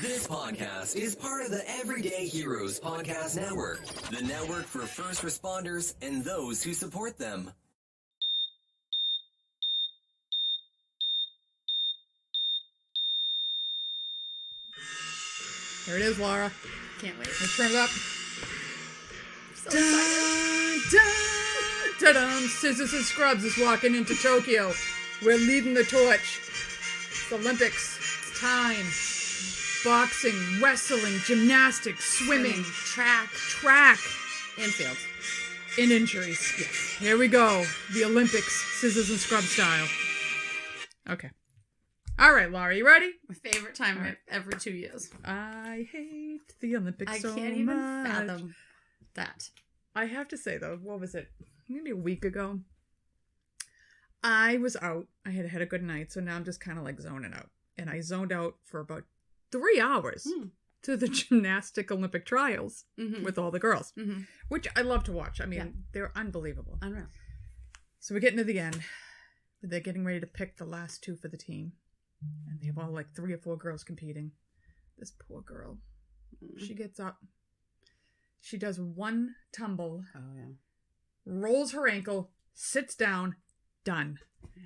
This podcast is part of the Everyday Heroes Podcast Network, the network for first responders and those who support them. There it is, Laura. Can't wait. Let's turn it up. So excited. Dun, dun, dun. Scissors and Scrubs is walking into Tokyo. We're leading the torch. It's Olympics. It's time. Boxing, wrestling, gymnastics, swimming, track, And field. and injuries. Yes. Here we go. The Olympics, scissors and scrub style. Okay. All right, Laura, you ready? My favorite time every 2 years. I hate the Olympics I so can't even much. fathom that. I have to say, though, what was it? Maybe a week ago. I was out. I had had a good night, so now I'm just kind of like zoning out. And I zoned out for about 3 hours to the gymnastic Olympic trials with all the girls, which I love to watch. I mean, they're unbelievable. Unreal. So we're getting to the end. They're getting ready to pick the last two for the team. And they have all like 3 or 4 girls competing. This poor girl. She gets up. She does one tumble. Oh, yeah. Rolls her ankle. Sits down. Done. Yeah.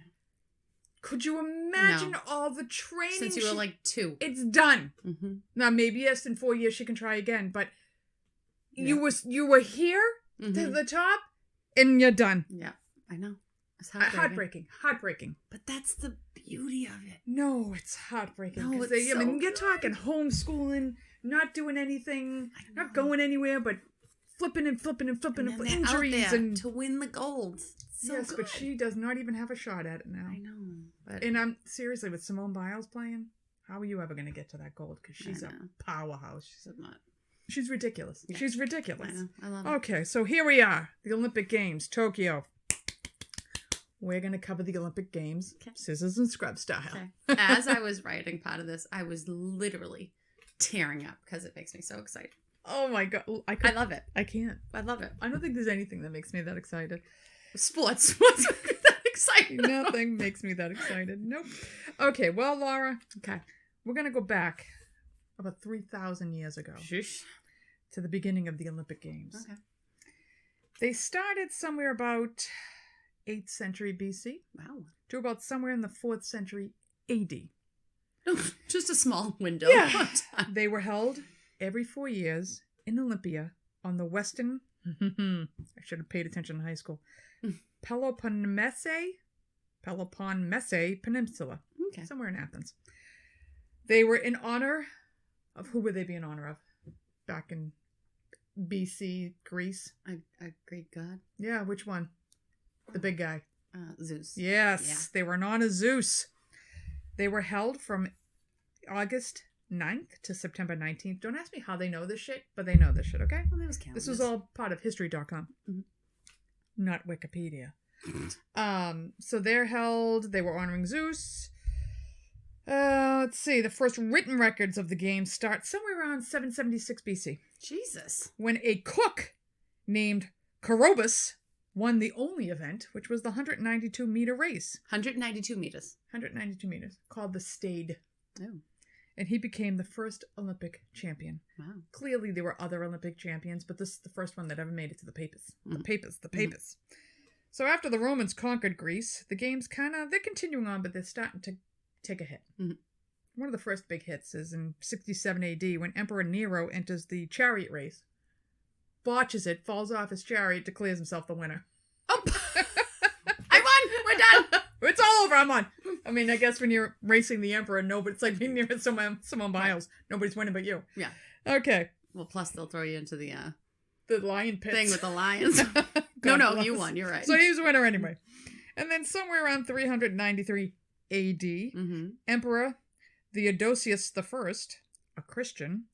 Could you imagine all the training? Since you were like 2. It's done. Mm-hmm. Now, maybe yes, in 4 years she can try again. But you were here to the top and you're done. Yeah, I know. It's Heartbreaking. But that's the beauty of it. No, it's heartbreaking. No, Because it's I mean, so you're good. talking homeschooling, not doing anything, not going anywhere, but flipping and And injuries out there and to win the gold. So yes, good. but she does not even have a shot at it now. I know. But And I'm seriously, with Simone Biles playing, how are you ever going to get to that gold? Because she's a powerhouse. She's ridiculous. Yeah. She's ridiculous. I know. I love it. Okay, so here we are, the Olympic Games, Tokyo. We're going to cover the Olympic Games, scissors and scrub style. Okay. As I was writing part of this, I was literally tearing up because it makes me so excited. Oh my God. I love it. I can't. I love it. I don't think there's anything that makes me that excited. Sports. What's that exciting? Nothing makes me that excited. Nope. Okay, well, Laura, Okay. we're going to go back about 3,000 years ago Shush. to the beginning of the Olympic Games. Okay. They started somewhere about 8th century BC Wow. to about somewhere in the 4th century AD. Just a small window. Yeah. They were held every 4 years in Olympia on the western, I should have paid attention in high school, Peloponnese Peninsula, Okay. somewhere in Athens. They were in honor of, who would they be in honor of back in BC, Greece? A Greek god? Yeah, which one? The big guy. Zeus. Yes, Yeah. they were in honor of Zeus. They were held from August 9th to September 19th. Don't ask me how they know this shit, but they know this shit, okay? Well, there was calendars. This was all part of history.com, not Wikipedia. So they're held, they were honoring Zeus. Let's see, the first written records of the games start somewhere around 776 BC, Jesus. when a cook named Coroebus won the only event, which was the 192-meter race. 192 meters. 192 meters, called the Stade. Oh. And he became the first Olympic champion. Wow. Clearly, there were other Olympic champions, but this is the first one that ever made it to the Papers. The Papers. So after the Romans conquered Greece, the games they're continuing on, but they're starting to take a hit. One of the first big hits is in 67 AD when Emperor Nero enters the chariot race, botches it, falls off his chariot, declares himself the winner. Oh, I won! We're done! It's all over, I'm on. I mean, I guess when you're racing the emperor, it's like being near Simone Biles. Nobody's winning but you. Yeah. Okay. Well, plus they'll throw you into the lion pits. thing with the lions. God no, bless. you won. You're right. So he was a winner anyway. And then somewhere around 393 AD, Emperor Theodosius I, a Christian,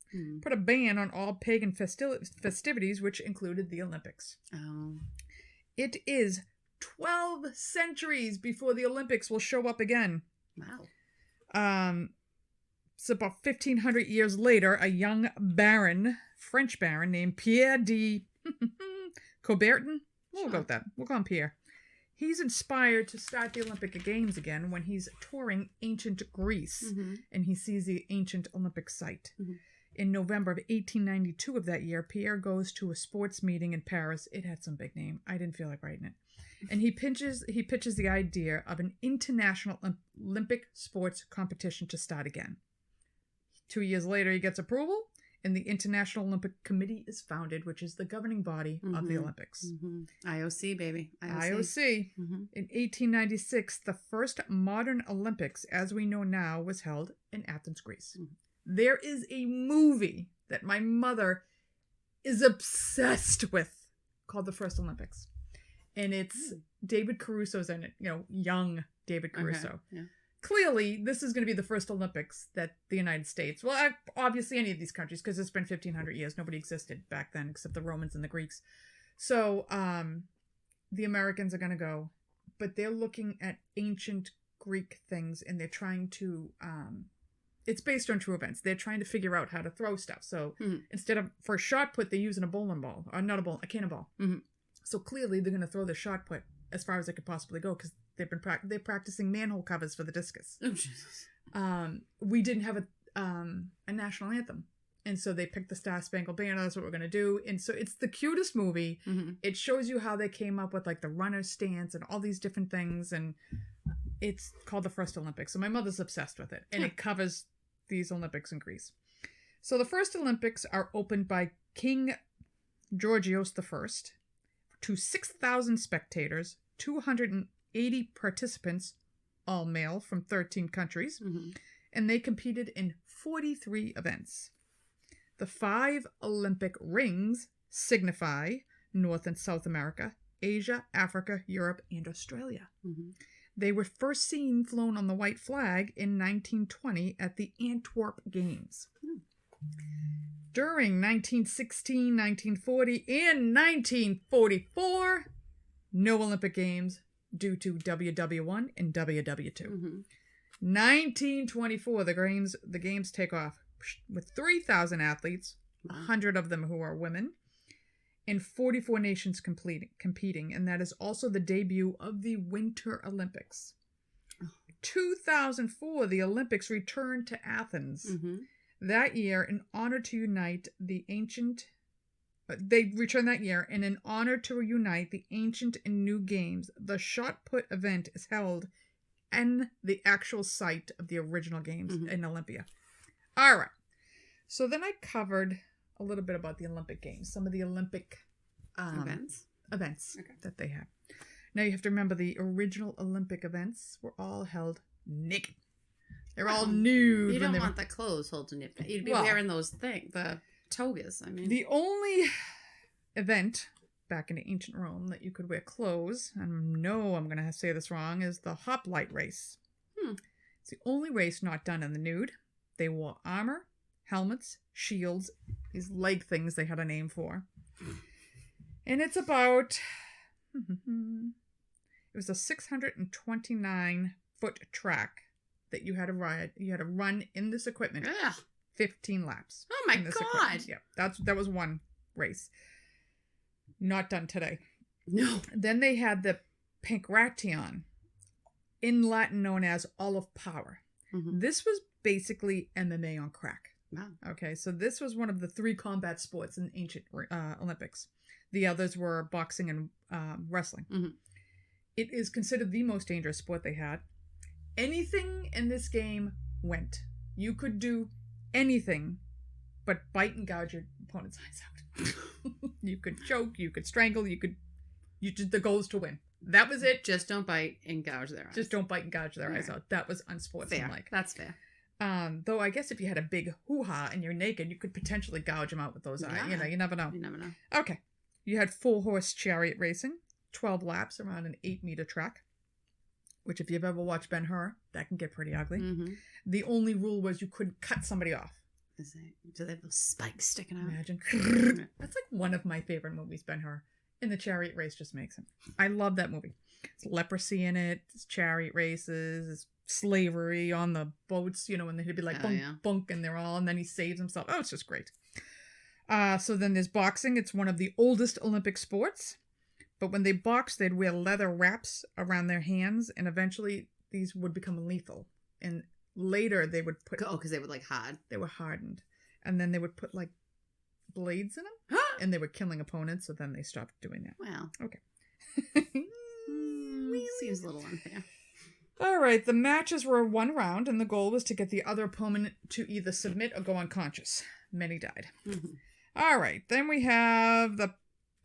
put a ban on all pagan festivities, which included the Olympics. Oh. It is 12 centuries before the Olympics will show up again. Wow. So about 1,500 years later, a young French baron named Pierre de Coubertin, we'll go with that. We'll call him Pierre. He's inspired to start the Olympic Games again when he's touring ancient Greece, and he sees the ancient Olympic site. In November of 1892 of that year, Pierre goes to a sports meeting in Paris. It had some big name. I didn't feel like writing it. And he pitches the idea of an international Olympic sports competition to start again. 2 years later, he gets approval, and the International Olympic Committee is founded, which is the governing body of the Olympics. IOC, baby. IOC. In 1896, the first modern Olympics, as we know now, was held in Athens, Greece. There is a movie that my mother is obsessed with called The First Olympics. And it's David Caruso's in it, young David Caruso. Okay. Yeah. Clearly, this is going to be the first Olympics that the United States, well, obviously any of these countries, because it's been 1,500 years. Nobody existed back then except the Romans and the Greeks. So the Americans are going to go, but they're looking at ancient Greek things, and they're trying to, it's based on true events. They're trying to figure out how to throw stuff. So instead of, for a shot put, they're using a bowling ball, or not a cannonball. So clearly they're going to throw the shot put as far as they could possibly go, because they're practicing manhole covers for the discus. Oh, Jesus. We didn't have a national anthem, and so they picked the Star Spangled Banner. That's what we're gonna do. And so it's the cutest movie. It shows you how they came up with like the runner's stance and all these different things, and it's called The First Olympics. So my mother's obsessed with it, and it covers these Olympics in Greece. So the first Olympics are opened by King Georgios I to 6,000 spectators, 280 participants, all male from 13 countries, and they competed in 43 events. The 5 Olympic rings signify North and South America, Asia, Africa, Europe, and Australia. They were first seen flown on the white flag in 1920 at the Antwerp Games. During 1916, 1940, and 1944, no Olympic Games due to WW1 and WW2. 1924, the games take off with 3,000 athletes, 100 of them who are women, and 44 nations competing, and that is also the debut of the Winter Olympics. 2004, the Olympics returned to Athens. That year, in honor to unite the ancient... They returned that year, and in honor to unite the ancient and new games, the shot put event is held in the actual site of the original games in Olympia. All right. So then I covered a little bit about the Olympic Games, some of the Olympic events that they have. Now you have to remember the original Olympic events were all held naked. They're all nude. You don't want the clothes holding it. You'd be wearing those things, the togas. I mean, the only event back in ancient Rome that you could wear clothes, and no, I'm going to say this wrong, is the hoplite race. It's the only race not done in the nude. They wore armor, helmets, shields, these leg things they had a name for. And it's about, it was a 629-foot track that you had to ride. You had to run in this equipment. 15 laps. Oh my God. Yeah, that was one race. Not done today. No. Then they had the Pancration, in Latin known as All of Power. This was basically MMA on crack. Wow. Okay, so this was one of the 3 combat sports in ancient Olympics. The others were boxing and wrestling. It is considered the most dangerous sport they had. Anything in this game went. You could do anything but bite and gouge your opponent's eyes out. You could choke, you could strangle, the goal is to win. That was it. Just don't bite and gouge their eyes. Just don't bite and gouge their eyes out. That was unsportsmanlike. That's fair. Though I guess if you had a big hoo-ha and you're naked, you could potentially gouge them out with those eyes. You never know. You never know. Okay. You had 4-horse chariot racing, 12 laps around an 8-meter track, which if you've ever watched Ben-Hur, that can get pretty ugly. The only rule was you couldn't cut somebody off. Do they have those spikes sticking out? Imagine. That's like one of my favorite movies, Ben-Hur. And the chariot race just makes him. I love that movie. It's leprosy in it. It's chariot races. It's slavery on the boats, and they'd be like, bunk, bunk, and and then he saves himself. Oh, it's just great. So then there's boxing. It's one of the oldest Olympic sports. But when they boxed, they'd wear leather wraps around their hands, and eventually these would become lethal. And later they would put... Oh, because they were like hard. They were hardened. And then they would put like blades in them, and they were killing opponents, so then they stopped doing that. Wow. Okay. Seems a little unfair. All right, the matches were 1 round, and the goal was to get the other opponent to either submit or go unconscious. Many died. Mm-hmm. All right, then we have the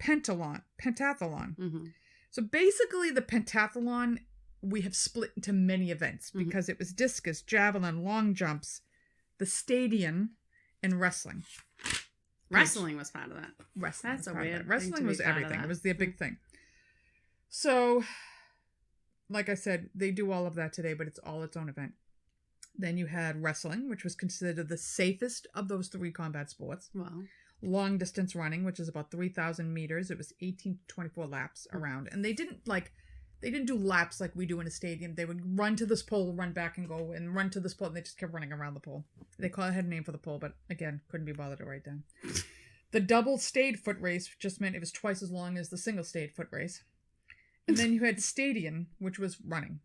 pentathlon. Mm-hmm. So basically the pentathlon, we have split into many events because it was discus, javelin, long jumps, the stadium, and wrestling. Wrestling was part of that. Wrestling. That's a weird. Wrestling was everything. It was the big thing. So, like I said, they do all of that today, but it's all its own event. Then you had wrestling, which was considered the safest of those 3 combat sports. Wow. Long distance running, which is about 3,000 meters. It was 18 to 24 laps around. And they didn't do laps like we do in a stadium. They would run to this pole, run back and go, and run to this pole, and they just kept running around the pole. It had a name for the pole, but again, couldn't be bothered to write down. The double stayed foot race just meant it was twice as long as the single stayed foot race. And then you had stadium, which was running.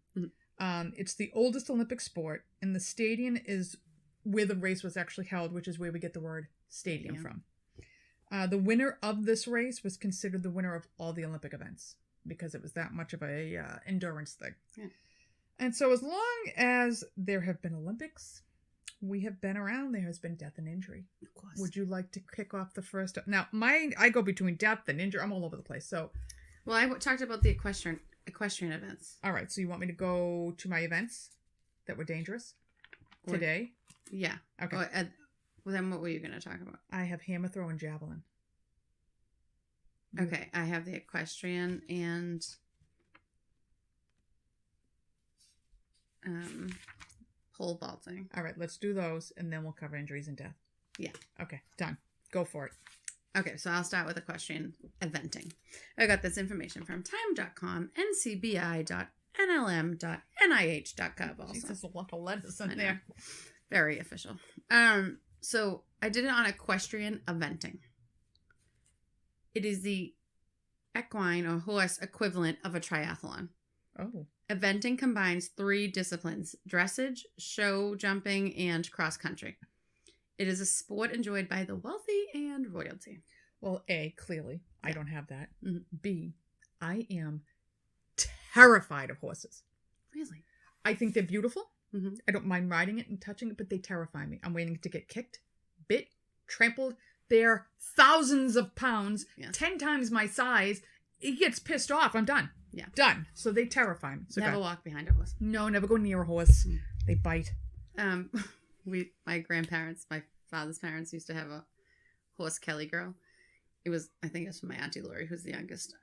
It's the oldest Olympic sport, and the stadium is where the race was actually held, which is where we get the word stadium from. The winner of this race was considered the winner of all the Olympic events because it was that much of a endurance thing. Yeah. And so as long as there have been Olympics, we have been around, there has been death and injury. Of course. Would you like to kick off the first? Now, I go between death and injury. I'm all over the place. So, well, I talked about the equestrian events. All right. So you want me to go to my events that were dangerous today? Yeah. Okay. Well, then what were you going to talk about? I have hammer throw and javelin. Okay. I have the equestrian and pole vaulting. All right. Let's do those, and then we'll cover injuries and death. Yeah. Okay. Done. Go for it. Okay, so I'll start with equestrian eventing. I got this information from time.com, ncbi.nlm.nih.gov also. There's a lot of letters in there. Very official. So I did it on equestrian eventing. It is the equine or horse equivalent of a triathlon. Oh. Eventing combines 3 disciplines: dressage, show jumping, and cross country. It is a sport enjoyed by the wealthy and royalty. Well, A, clearly, I don't have that. Mm-hmm. B, I am terrified of horses. Really? I think they're beautiful. Mm-hmm. I don't mind riding it and touching it, but they terrify me. I'm waiting to get kicked, bit, trampled. They're thousands of pounds, 10 times my size. It gets pissed off. I'm done. Yeah. Done. So they terrify me. So never walk behind a horse. No, never go near a horse. Mm. They bite. My grandparents, my father's parents, used to have a horse Kelly girl. I think it was from my auntie Lori, who's the youngest.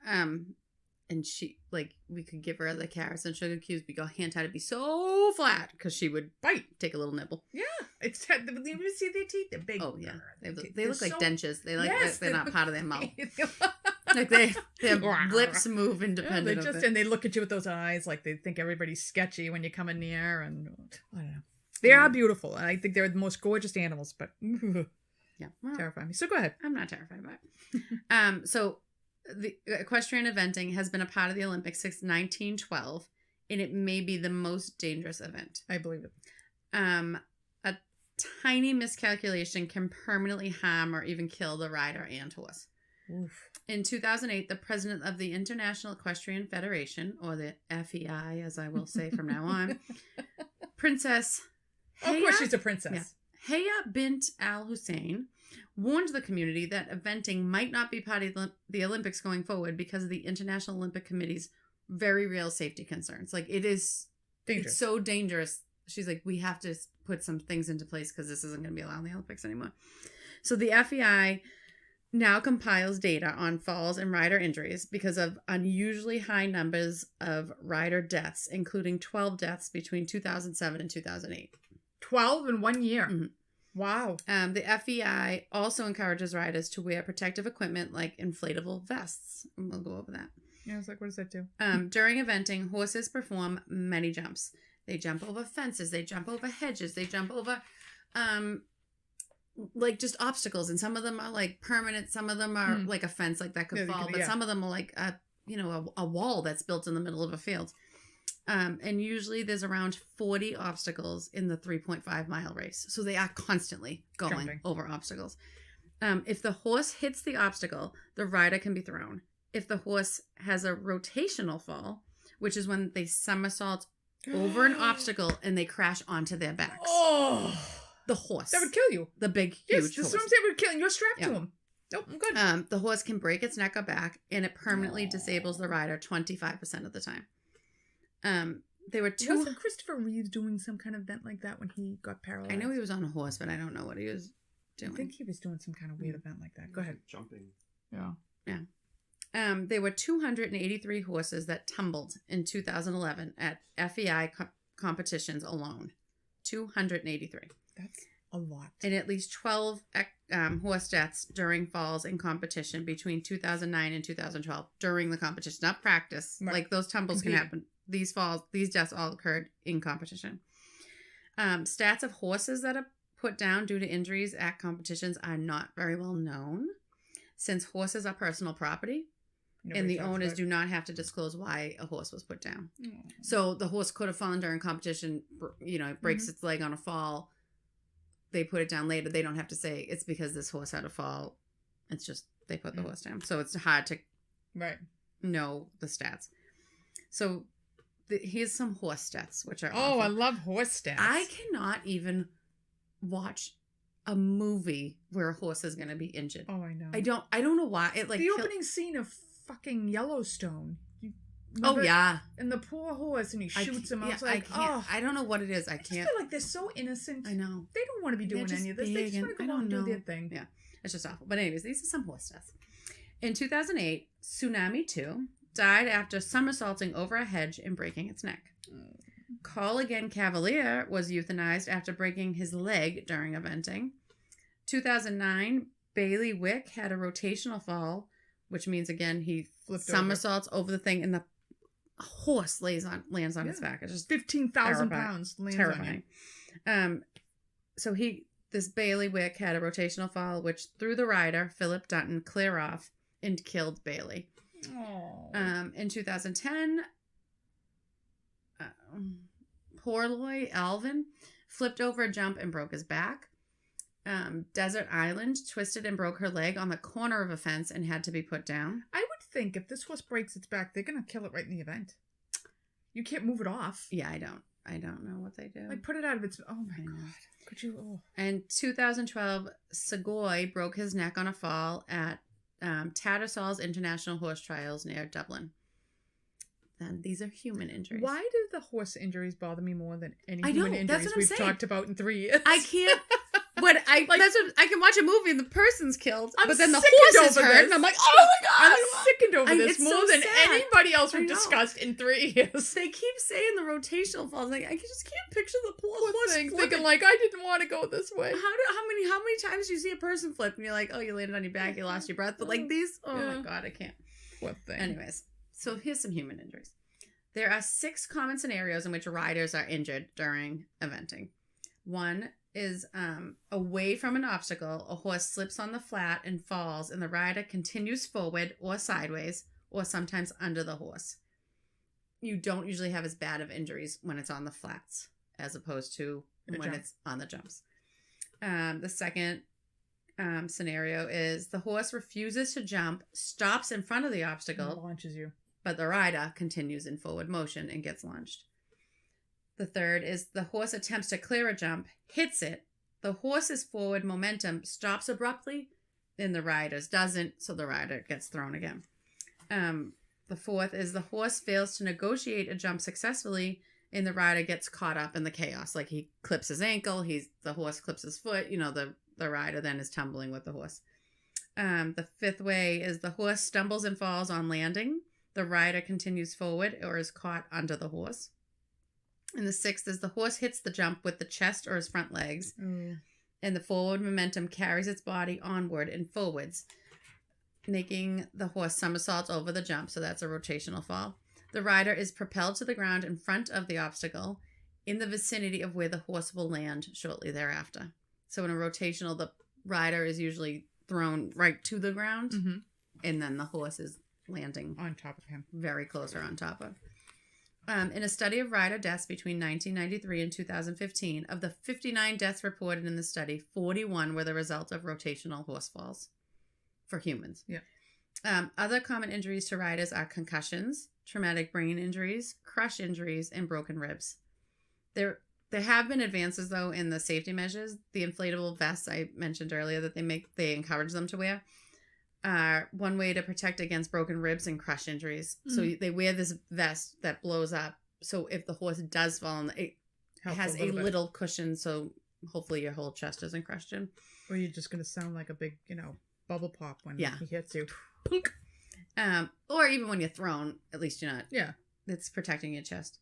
And she, we could give her the carrots and sugar cubes, but your hand had to be so flat because she would bite, take a little nibble. Yeah, you see their teeth? They're big. Oh yeah, they look like dentures. They're not part of their mouth. Their lips move independent of it. And they look at you with those eyes like they think everybody's sketchy when you come in near, and I don't know. They are beautiful, and I think they're the most gorgeous animals, but terrify me. So go ahead. I'm not terrified by it. So the equestrian eventing has been a part of the Olympics since 1912, and it may be the most dangerous event. I believe it. A tiny miscalculation can permanently harm or even kill the rider and horse. Oof. In 2008, the president of the International Equestrian Federation, or the FEI, as I will say from now on, Princess... Of course she's a princess. Yeah. Haya bint Al Hussein warned the community that eventing might not be part of the Olympics going forward because of the International Olympic Committee's very real safety concerns. It is dangerous. It's so dangerous. She's like, we have to put some things into place because this isn't going to be allowed in the Olympics anymore. So the FEI now compiles data on falls and rider injuries because of unusually high numbers of rider deaths, including 12 deaths between 2007 and 2008. 12 in 1 year. Mm-hmm. Wow. The FEI also encourages riders to wear protective equipment like inflatable vests. And we'll go over that. Yeah, I was like, what does that do? During eventing, horses perform many jumps. They jump over fences. They jump over hedges. They jump over, just obstacles. And some of them are permanent. Some of them are like a fence that could fall. But some of them are a wall that's built in the middle of a field. And usually there's around 40 obstacles in the 3.5-mile race. So they are constantly going Jumping over obstacles. If the horse hits the obstacle, the rider can be thrown. If the horse has a rotational fall, which is when they somersault over an obstacle and they crash onto their backs. Oh, the horse. that would kill you. The big, Yes, huge this horse. is what I'm saying. Would kill you. You're strapped to him. Nope, I'm good. The horse can break its neck or back, and it permanently disables the rider 25% of the time. There were two. Wasn't Christopher Reeve doing some kind of event like that when he got paralyzed? I know he was on a horse, but I don't know what he was doing. I think he was doing some kind of weird event like that. Go ahead. Jumping. Yeah. There were 283 horses that tumbled in 2011 at FEI competitions alone. 283. That's a lot. And at least 12 horse deaths during falls in competition between 2009 and 2012 during the competition, not practice. Right. Like those tumbles can happen. These deaths all occurred in competition. Stats of horses that are put down due to injuries at competitions are not very well known, since horses are personal property. And the owners do not have to disclose why a horse was put down. So the horse could have fallen during competition, it breaks its leg on a fall. They put it down later. They don't have to say it's because this horse had a fall. It's just they put the horse down. So it's hard to know the stats. So here's some horse stats, which are awful. I love horse stats. I cannot even watch a movie where a horse is going to be injured. Oh, I know. I don't know why. It the opening scene of fucking Yellowstone. Oh, yeah. And the poor horse, and he shoots him. I was like, I don't know what it is. I just feel like they're so innocent. I know. They don't want to be doing any of this. They just want to go and do their thing. Yeah. It's just awful. But anyways, these are some horse stats. In 2008, Tsunami 2 died after somersaulting over a hedge and breaking its neck. Call Again Cavalier was euthanized after breaking his leg during eventing. 2009, Bailey Wick had a rotational fall, which means, again, he somersaults over the thing and the horse lands on his back. It's just 15,000 pounds lands terrifying. On so this Bailey Wick had a rotational fall, which threw the rider, Philip Dutton, clear off and killed Bailey. In 2010, Porloy Alvin flipped over a jump and broke his back. Desert Island twisted and broke her leg on the corner of a fence and had to be put down. I would think if this horse breaks its back, they're going to kill it right in the event. You can't move it off. Yeah, I don't know what they do. Like, put it out of its... Oh, my God. Could you... Oh. In 2012, Segoy broke his neck on a fall at Tattersall's International Horse Trials near Dublin. And these are human injuries. Why do the horse injuries bother me more than any I human know, injuries that's what I'm we've saying. talked about in 3 years? I can't... But that's what I can watch a movie and the person's killed, I'm but then the sickened horse is over hurt, this. and I'm like, oh my God! I'm sickened over this it's more so than sad. anybody else I we've know. discussed in 3 years. They keep saying the rotational falls. Like, I just can't picture the poor Poor horse thing, flipping. thinking like, I didn't want to go this way. How many times do you see a person flip and you're like, oh, you landed on your back, you lost your breath, but like these, my God, I can't. What thing? Anyways, so here's some human injuries. There are 6 common scenarios in which riders are injured during eventing. One is away from an obstacle, a horse slips on the flat and falls, and the rider continues forward or sideways, or sometimes under the horse. You don't usually have as bad of injuries when it's on the flats as opposed to when it's on the jumps. The second scenario is the horse refuses to jump, stops in front of the obstacle, Launches you. but the rider continues in forward motion and gets launched. The third is the horse attempts to clear a jump, hits it, the horse's forward momentum stops abruptly, and the rider's doesn't, so the rider gets thrown again. The fourth is the horse fails to negotiate a jump successfully, and the rider gets caught up in the chaos. Like he clips his ankle, the horse clips his foot, the rider then is tumbling with the horse. The fifth way is the horse stumbles and falls on landing. The rider continues forward or is caught under the horse. And the sixth is the horse hits the jump with the chest or his front legs. And the forward momentum carries its body onward and forwards, making the horse somersault over the jump. So that's a rotational fall. The rider is propelled to the ground in front of the obstacle in the vicinity of where the horse will land shortly thereafter. So in a rotational, the rider is usually thrown right to the ground, and then the horse is landing On top of him. very close or on top of. In a study of rider deaths between 1993 and 2015, of the 59 deaths reported in the study, 41 were the result of rotational horse falls for humans. Yeah. Other common injuries to riders are concussions, traumatic brain injuries, crush injuries, and broken ribs. There have been advances, though, in the safety measures. The inflatable vests I mentioned earlier that they encourage them to wear are one way to protect against broken ribs and crush injuries. Mm. So they wear this vest that blows up. So if the horse does fall, it has a little cushion. So hopefully your whole chest isn't crushed in. Or you're just going to sound like a big, bubble pop when he hits you. Punk. Or even when you're thrown, at least you're not. Yeah. It's protecting your chest.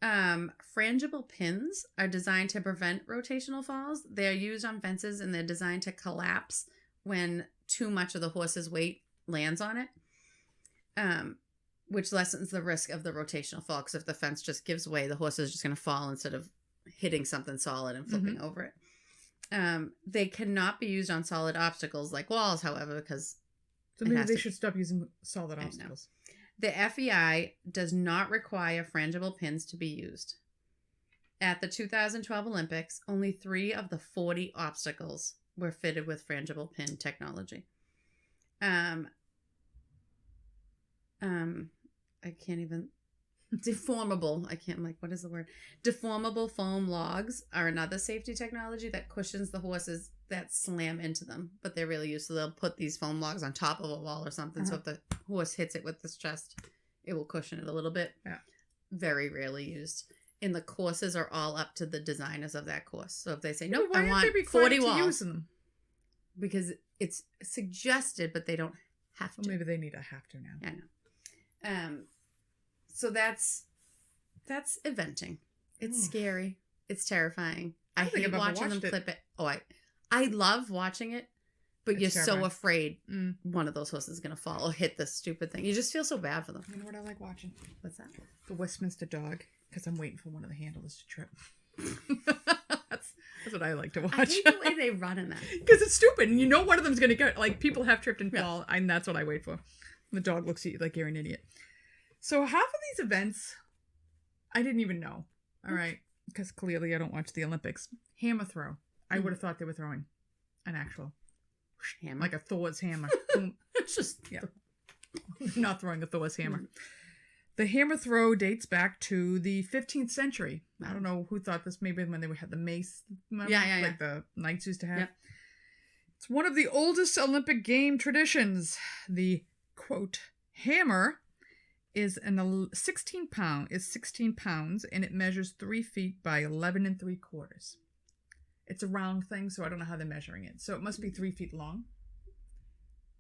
Frangible pins are designed to prevent rotational falls. They're used on fences and they're designed to collapse when too much of the horse's weight lands on it, which lessens the risk of the rotational fall. Because if the fence just gives way, the horse is just going to fall instead of hitting something solid and flipping over it. They cannot be used on solid obstacles like walls, however, because... So maybe they should stop using solid obstacles. The FEI does not require frangible pins to be used. At the 2012 Olympics, only 3 of the 40 obstacles were fitted with frangible pin technology. I can't even... Deformable. What is the word? Deformable foam logs are another safety technology that cushions the horses that slam into them. But they're really used. So they'll put these foam logs on top of a wall or something. So if the horse hits it with his chest, it will cushion it a little bit. Yeah. Very rarely used. And the courses are all up to the designers of that course. So if they say, nope, why I aren't they want required 40 to walls. use them? Because it's suggested, but they don't have to. Well, maybe they need to have to now. I know. So that's eventing. It's scary. It's terrifying. I hate watching them clip it. Oh, I love watching it, but you're terrifying. So afraid one of those horses is going to fall or hit this stupid thing. You just feel so bad for them. You know what I like watching? What's that? The Westminster Dog, because I'm waiting for one of the handlers to trip. That's what I like to watch. I hate the way they run in that. Because it's stupid, and one of them's going to get, people have tripped and fall, and that's what I wait for. The dog looks at you like you're an idiot. So half of these events, I didn't even know. All right. Because clearly I don't watch the Olympics. Hammer throw. I would have thought they were throwing an actual hammer. Like a Thor's hammer. It's just... Yeah. Not throwing a Thor's hammer. The hammer throw dates back to the 15th century. I don't know who thought this. Maybe when they had the mace. Like the knights used to have. Yep. It's one of the oldest Olympic game traditions. The, quote, hammer... is 16 pounds and it measures 3 feet by 11 3/4. It's a round thing, so I don't know how they're measuring it. So it must be 3 feet long.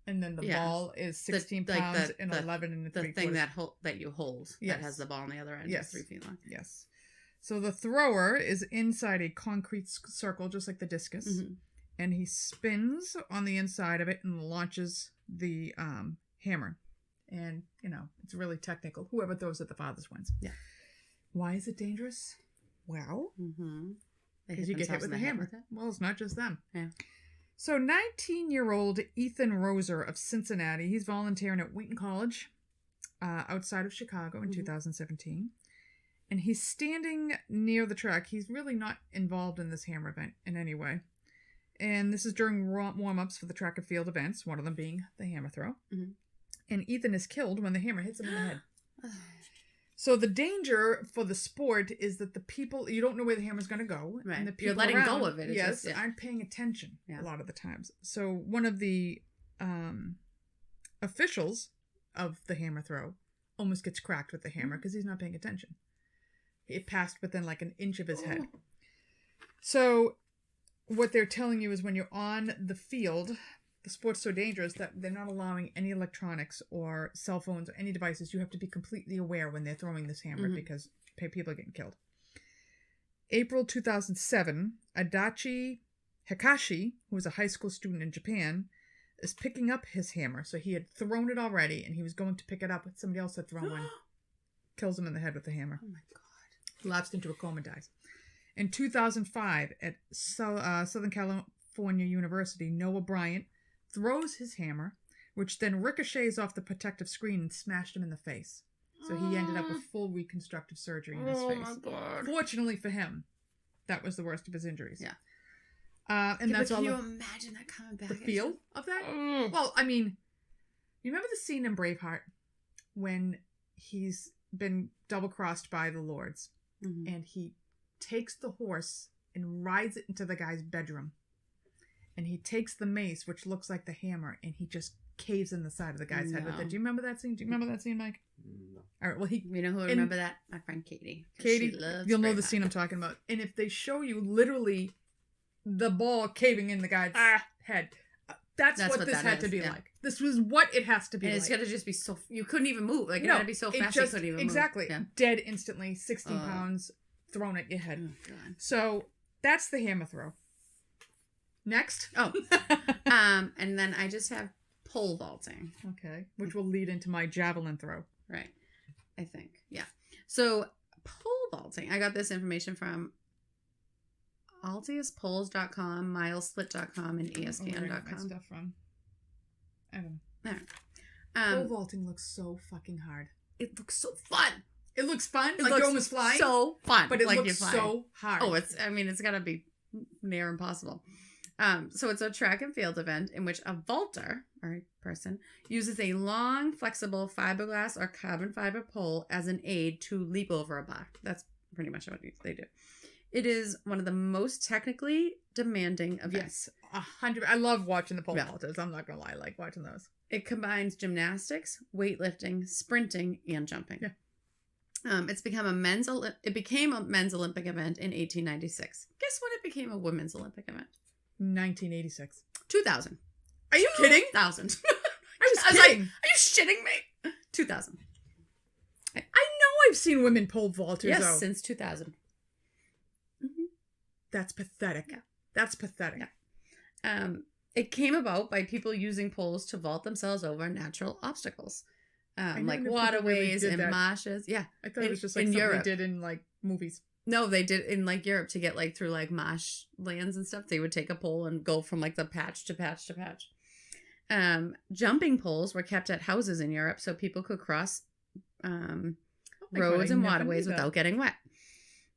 And then the ball is 16 pounds and 11 3/4. The thing that you hold that has the ball on the other end is 3 feet long. Yes. So the thrower is inside a concrete circle, just like the discus. And he spins on the inside of it and launches the hammer. And, it's really technical. Whoever throws it the farthest wins. Yeah. Why is it dangerous? Well, because you get hit with a hammer. Well, it's not just them. Yeah. So 19-year-old Ethan Roser of Cincinnati, he's volunteering at Wheaton College outside of Chicago in 2017. And he's standing near the track. He's really not involved in this hammer event in any way. And this is during warm-ups for the track and field events, one of them being the hammer throw. And Ethan is killed when the hammer hits him in the head. So the danger for the sport is that the people, you don't know where the hammer's going to go. Right. And the people you're letting around, go of it. Yes, aren't paying attention a lot of the times. So one of the officials of the hammer throw almost gets cracked with the hammer because he's not paying attention. It passed within like an inch of his head. So what they're telling you is when you're on the field... The sport's so dangerous that they're not allowing any electronics or cell phones or any devices. You have to be completely aware when they're throwing this hammer because people are getting killed. April 2007, Adachi Hikashi, who was a high school student in Japan, is picking up his hammer. So he had thrown it already and he was going to pick it up, but somebody else had thrown one. Kills him in the head with the hammer. Oh my God. Lapsed into a coma, dies. In 2005, at Southern California University, Noah Bryant throws his hammer, which then ricochets off the protective screen and smashed him in the face. So he ended up with full reconstructive surgery in his face. Oh, my God. Fortunately for him, that was the worst of his injuries. Yeah. And that's all. Can you imagine that coming back? The feel of that? Well, I mean, you remember the scene in Braveheart when he's been double-crossed by the Lords, and he takes the horse and rides it into the guy's bedroom, and he takes the mace, which looks like the hammer, and he just caves in the side of the guy's head with it. Do you remember that scene? Mike? No. All right. Well, you know who would remember that? My friend Katie. Katie, you'll know the scene I'm talking about. And if they show you literally the ball caving in the guy's head, that's what this had to be like. This was what it has to be like. It's got to just be so... You couldn't even move. Like, it had to be so fast you couldn't even move. Exactly. Yeah. Dead instantly, 16 pounds thrown at your head. Oh, God. So, that's the hammer throw. Next. Oh. And then I just have pole vaulting. Okay. Which will lead into my javelin throw. Right. I think. Yeah. So, pole vaulting. I got this information from altiuspoles.com, milesplit.com, and ESPN.com. Stuff from. I don't know. Right. Pole vaulting looks so fucking hard. It looks so fun. It looks fun. It like looks you're almost flying. So fun. But it looks so hard. Oh, it's got to be near impossible. So it's a track and field event in which a vaulter, or person, uses a long, flexible fiberglass or carbon fiber pole as an aid to leap over a bar. That's pretty much what they do. It is one of the most technically demanding events. Yes, 100. I love watching the pole vaulters. I'm not gonna lie, I like watching those. It combines gymnastics, weightlifting, sprinting, and jumping. Yeah. It became a men's Olympic event in 1896. Guess when it became a women's Olympic event? 1986. 2000. Are you kidding? 2000. I was kidding. Like, are you shitting me? 2000. I know I've seen women pole vaulters. Yes, since 2000. That's pathetic. Yeah. That's pathetic. Yeah. It came about by people using poles to vault themselves over natural obstacles, like waterways and marshes. Yeah, I thought it was just like something Europe. They did in like movies. No, they did in like Europe to get like through like marsh lands and stuff. They would take a pole and go from like the patch to patch to patch. Jumping poles were kept at houses in Europe so people could cross roads and waterways without getting wet.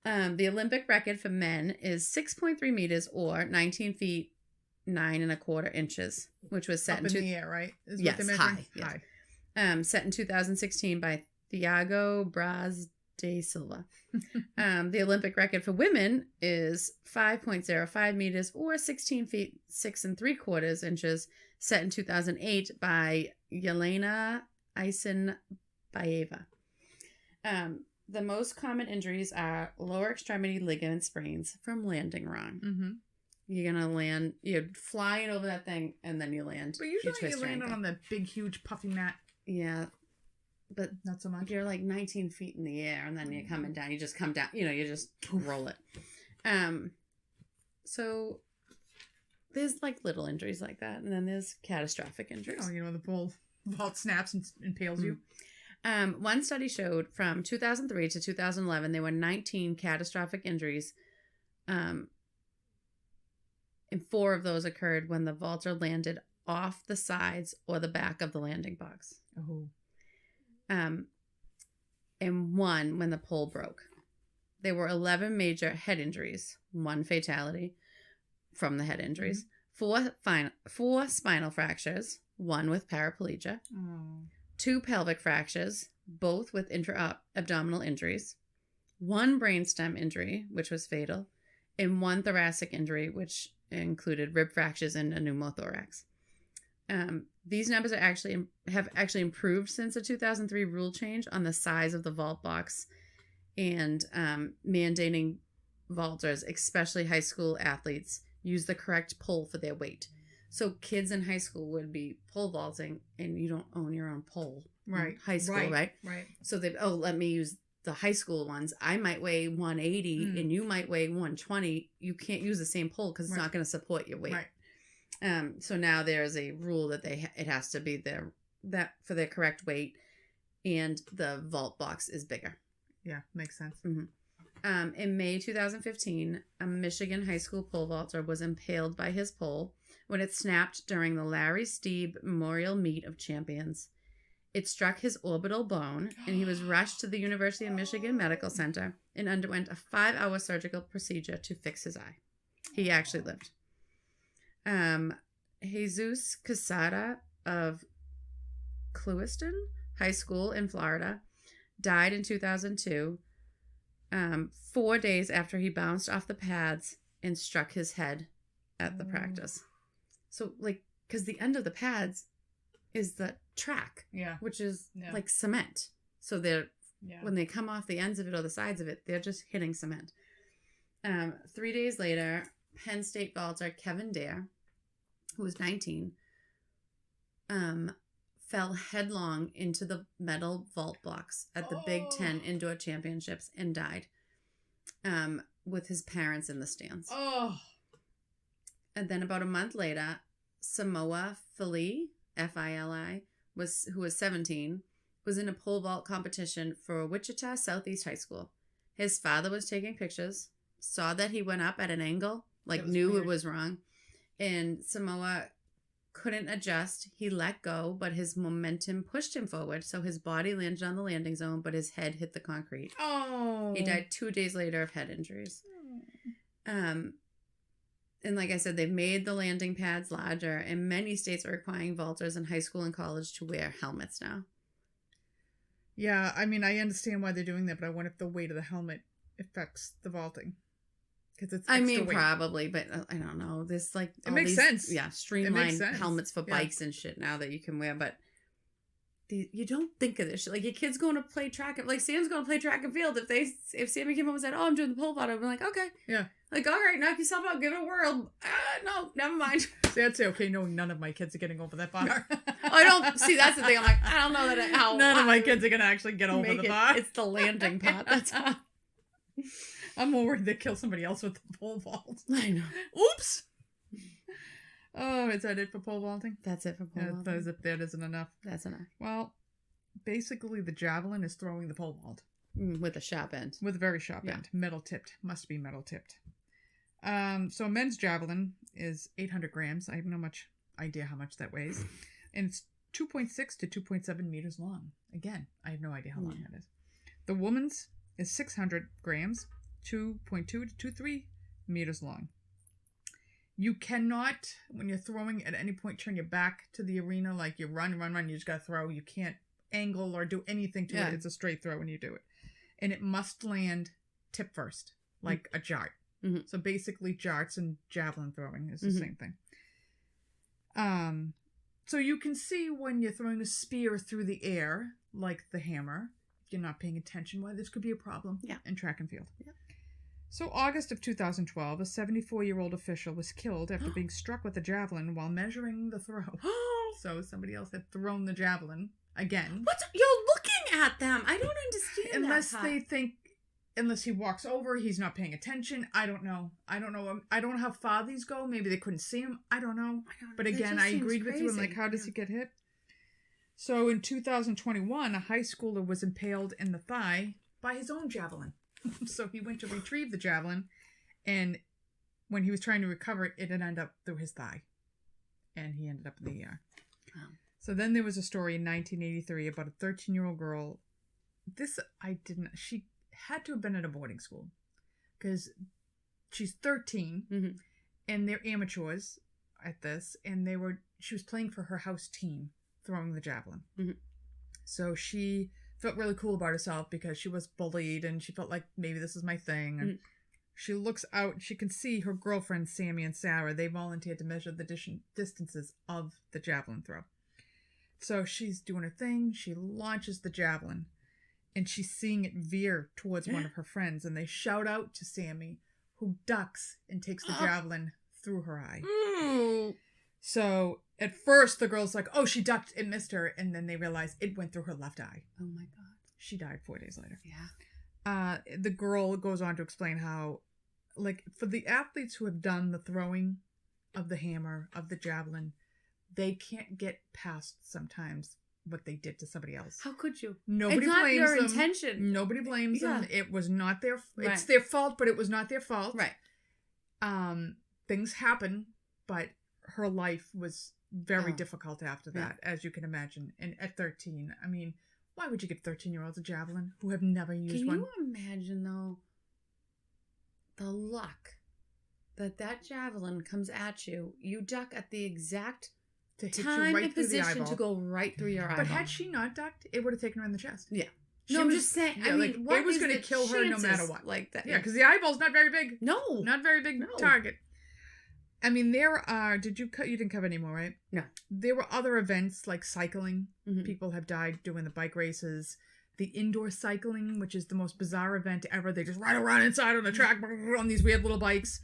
The Olympic record for men is 6.3 meters or 19 feet 9 1/4 inches, which was set in the air, right? Is yes, what they're high. Yes. High. Set in 2016 by Thiago Braz de Silva. The Olympic record for women is 5.05 meters or 16 feet 6 3/4 inches, set in 2008 by Yelena Isinbayeva. The most common injuries are lower extremity ligament sprains from landing wrong. Mm-hmm. You're going to land, you're flying over that thing, and then you land. But usually you land on that big, huge, puffy mat. Yeah. But not so much. You're like 19 feet in the air, and then you're coming down. You just come down, you just roll it. So there's like little injuries like that, and then there's catastrophic injuries. Oh, the pole vault snaps and impales you. One study showed from 2003 to 2011, there were 19 catastrophic injuries. And 4 of those occurred when the vaulter landed off the sides or the back of the landing box. Oh. And 1 when the pole broke. There were 11 major head injuries, 1 fatality from the head injuries, 4 spinal fractures, 1 with paraplegia, 2 pelvic fractures, both with intra-abdominal injuries, 1 brainstem injury, which was fatal, and 1 thoracic injury, which included rib fractures and a pneumothorax. These numbers have actually improved since the 2003 rule change on the size of the vault box and mandating vaulters, especially high school athletes, use the correct pole for their weight. So kids in high school would be pole vaulting, and you don't own your own pole. Right. High school, right? Right. So let me use the high school ones. I might weigh 180 and you might weigh 120. You can't use the same pole because it's not going to support your weight. Right. So now there's a rule that it has to be that for their correct weight, and the vault box is bigger. Yeah, makes sense. Mm-hmm. In May 2015, a Michigan high school pole vaulter was impaled by his pole when it snapped during the Larry Steeb Memorial Meet of Champions. It struck his orbital bone, and he was rushed to the University of Michigan Medical Center and underwent a 5-hour surgical procedure to fix his eye. He actually lived. Jesus Quesada of Clewiston High School in Florida died in 2002, 4 days after he bounced off the pads and struck his head at the practice. So, like, because the end of the pads is the track, which is like cement. So they're when they come off the ends of it or the sides of it, they're just hitting cement. 3 days later, Penn State vaulter Kevin Dare, who was 19, fell headlong into the metal vault blocks at the Big Ten Indoor Championships and died with his parents in the stands. And then about a month later, Samoa Fili, F-I-L-I, who was 17, was in a pole vault competition for Wichita Southeast High School. His father was taking pictures, saw that he went up at an angle, knew weird. It was wrong, and Samoa couldn't adjust. He let go, but his momentum pushed him forward, so his body landed on the landing zone, but his head hit the concrete. He died 2 days later of head injuries. And like I said, they've made the landing pads larger, and many states are requiring vaulters in high school and college to wear helmets now. Yeah, I mean, I understand why they're doing that, but I wonder if the weight of the helmet affects the vaulting. Because it's extra weight. Probably, but I don't know. This, like, it makes sense. Yeah, streamlined helmets for bikes and shit now that you can wear, but you don't think of this shit. Like, your kid's going to play track, like, Sam's going to play track and field. If Sammy came home and said, I'm doing the pole vault, I'd be like, okay. Yeah. Like, all right, knock yourself out, give it a whirl. No, never mind. See, I'd say, okay, knowing none of my kids are getting over that bar. I don't, see, that's the thing. I'm like, I don't know how. None of my kids are going to actually get over the bar. It's the landing part. That's how. I'm more worried they kill somebody else with the pole vault. I know. Oops. Oh, is that it for pole vaulting? That's it for pole vaulting. As if that isn't enough. That's enough. Well, basically the javelin is throwing the pole vault. With a sharp end. With a very sharp end. Metal tipped. Must be metal tipped. So men's javelin is 800 grams. I have no idea how much that weighs. And it's 2.6 to 2.7 meters long. Again, I have no idea how long that is. The woman's is 600 grams, 2.2 to 2.3 meters long. You cannot, when you're throwing, at any point turn your back to the arena, like you run, you just gotta throw. You can't angle or do anything to it. It's a straight throw when you do it. And it must land tip first, like a jart. Mm-hmm. So basically jarts and javelin throwing is the same thing. So you can see when you're throwing a spear through the air, like the hammer, if you're not paying attention, why this could be a problem in track and field. Yeah. So August of 2012, a 74-year-old official was killed after being struck with a javelin while measuring the throw. So somebody else had thrown the javelin again. What? You're looking at them. I don't understand Unless he walks over, he's not paying attention. I don't know. I don't know how far these go. Maybe they couldn't see him. I don't know. But again, I agreed with you. I'm like, how does he get hit? So in 2021, a high schooler was impaled in the thigh by his own javelin. So he went to retrieve the javelin, and when he was trying to recover it, it had ended up through his thigh. And he ended up in the ER. So then there was a story in 1983 about a 13-year-old girl. She had to have been at a boarding school because she's 13 and they're amateurs at this, and she was playing for her house team throwing the javelin. So she felt really cool about herself because she was bullied and she felt like maybe this is my thing. And she looks out, she can see her girlfriends Sammy and Sarah. They volunteered to measure the distances of the javelin throw. So she's doing her thing, she launches the javelin, and she's seeing it veer towards one of her friends, and they shout out to Sammy, who ducks and takes the javelin through her eye. So at first the girl's like, oh, she ducked, it missed her, and then they realize it went through her left eye. Oh my God. She died 4 days later. Yeah. The girl goes on to explain how, like, for the athletes who have done the throwing of the hammer, of the javelin, they can't get past sometimes what they did to somebody else. How could you? Nobody blames blames your them. Intention. Nobody blames them. It was not their. It's their fault, but it was not their fault. Right. Things happen, but her life was very Oh. difficult after Yeah. that, as you can imagine. And at 13, I mean, why would you give 13-year-olds a javelin who have never used Can one? you imagine, though, the luck that javelin comes at you? You duck at the exact To hit you time right and through the position eyeball. to go right through your eyeball. But had she not ducked, it would have taken her in the chest. Yeah. She No, I'm was- just saying. yeah, I mean, like, what it was is gonna the kill her no matter chances what. Like that. Yeah, because the eyeball's not very big. no, Not very big No. target. I mean, there are. You didn't cover any more, right? No. There were other events like cycling. Mhm. People have died doing the bike races. The indoor cycling, which is the most bizarre event ever. They just ride around inside on the track on these weird little bikes.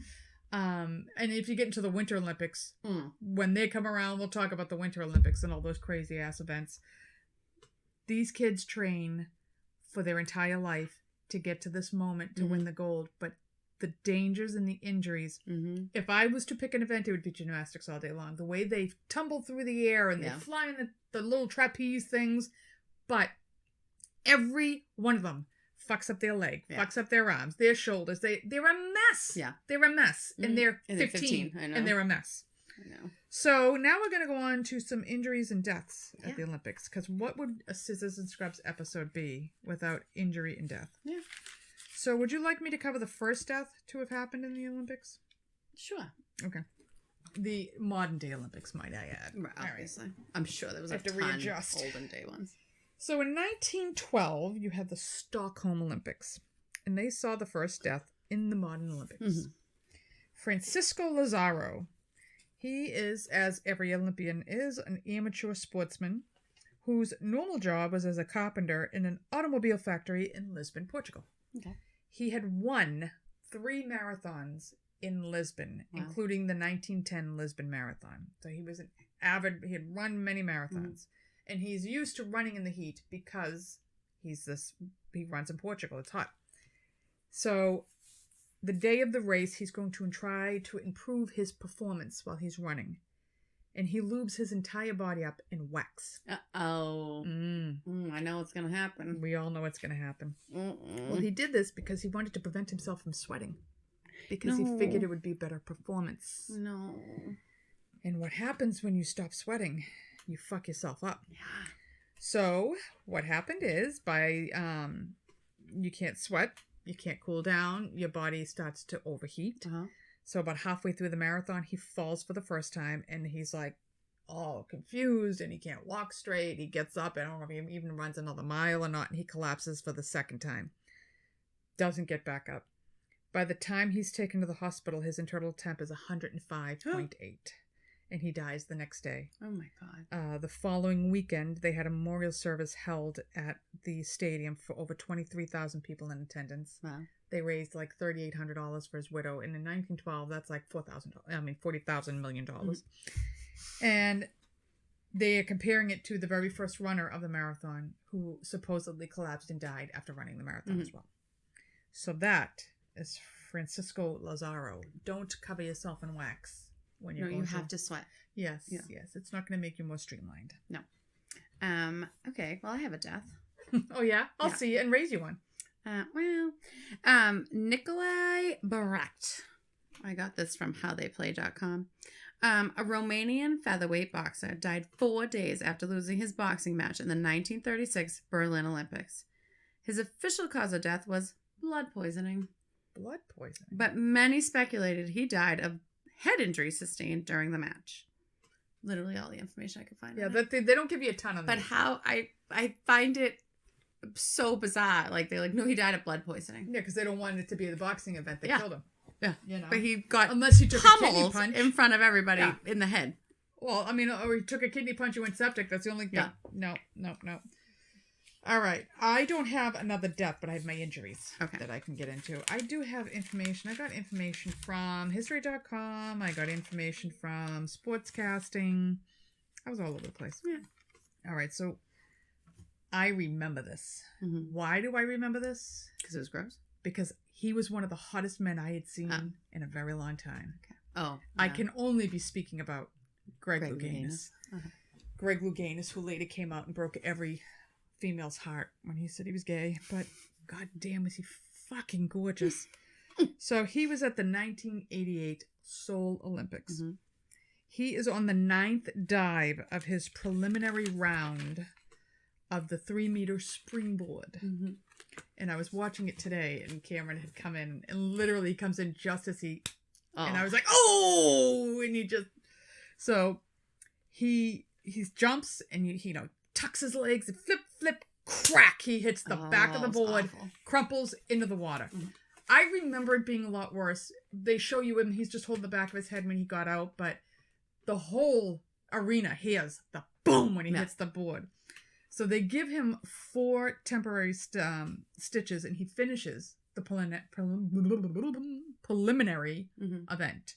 And if you get into the Winter Olympics, when they come around, we'll talk about the Winter Olympics and all those crazy ass events. These kids train for their entire life to get to this moment to win the gold, but the dangers and the injuries. Mm-hmm. If I was to pick an event, it would be gymnastics all day long. The way they tumble through the air and Yeah. they fly in the little trapeze things, but every one of them fucks up their leg, Yeah. fucks up their arms, their shoulders. They're a mess. Yeah. They're a mess. Mhm. And they're And they're 15, 15, I know. and they're a mess. I know. So now we're going to go on to some injuries and deaths at Yeah. the Olympics. Because what would a Scissors and Scrubs episode be without injury and death? Yeah. So would you like me to cover the first death to have happened in the Olympics? Sure. Okay. The modern day Olympics, might I add. Right, obviously. I'm sure there was a Have to ton readjust. olden day ones. So in 1912, you had the Stockholm Olympics. And they saw the first death in the modern Olympics. Mhm. Francisco Lazaro. He is, as every Olympian is, an amateur sportsman whose normal job was as a carpenter in an automobile factory in Lisbon, Portugal. Okay. He had won 3 marathons in Lisbon, Wow. including the 1910 Lisbon Marathon. So he was he had run many marathons. And he's used to running in the heat because he runs in Portugal. It's hot. So the day of the race, he's going to try to improve his performance while he's running. And he lubes his entire body up in wax. Uh-oh. I know what's going to happen. We all know what's going to happen. Mm-mm. Well, he did this because he wanted to prevent himself from sweating. Because he figured it would be better performance. No. And what happens when you stop sweating? You fuck yourself up. Yeah. So what happened is you can't sweat. You can't cool down. Your body starts to overheat. Uh-huh. So about halfway through the marathon, he falls for the first time, and he's like all confused, and he can't walk straight. He gets up, I don't know if he even runs another mile or not, and he collapses for the second time. Doesn't get back up. By the time he's taken to the hospital, his internal temp is 105.8, and he dies the next day. Oh my God. The following weekend, they had a memorial service held at the stadium for over 23,000 people in attendance. Wow. They raised like $3,800 for his widow, and in 1912, that's like $40,000 million. And they are comparing it to the very first runner of the marathon, who supposedly collapsed and died after running the marathon as well. So that is Francisco Lazaro. Don't cover yourself in wax when you're No, going you have to sweat. Yes, Yeah. yes. It's not going to make you more streamlined. No. Okay. Well, I have a death. Oh, yeah? I'll Yeah. see you and raise you one. Nikolai Barat. I got this from howtheyplay.com. A Romanian featherweight boxer died 4 days after losing his boxing match in the 1936 Berlin Olympics. His official cause of death was blood poisoning, Blood poisoning. but many speculated he died of head injury sustained during the match. Literally all the information I could find. Yeah, on it. they don't give you a ton of But these. how I find it so bizarre. Like they're like, no, he died of blood poisoning. Yeah, because they don't want it to be the boxing event. They Yeah. killed him. Yeah. You know? But he got Unless he took a kidney pummeled punch. in front of everybody Yeah. in the head. Well, I mean, or he took a kidney punch and went septic. That's the only thing. Yeah. No. All right. I don't have another death, but I have my injuries that I can get into. I do have information. I got information from history.com. I got information from sportscasting. I was all over the place. Yeah. All right. So I remember this. Mm-hmm. Why do I remember this? Because it was gross. Because he was one of the hottest men I had seen in a very long time. Okay. Oh. I yeah. can only be speaking about Greg Louganis. Louganis. Okay. Greg Louganis, who later came out and broke every female's heart when he said he was gay. But god damn, was he fucking gorgeous. So he was at the 1988 Seoul Olympics. Mm-hmm. He is on the 9th dive of his preliminary round of the 3-meter springboard. Mm-hmm. And I was watching it today, and Cameron had come in, and literally he comes in just as he... Oh. And I was like, oh! And he just... So he jumps, and he tucks his legs, and flip, crack! He hits the back of the board, crumples into the water. Mm-hmm. I remember it being a lot worse. They show you him, he's just holding the back of his head when he got out, but the whole arena hears the boom when he hits the board. So they give him 4 temporary stitches, and he finishes the preliminary event.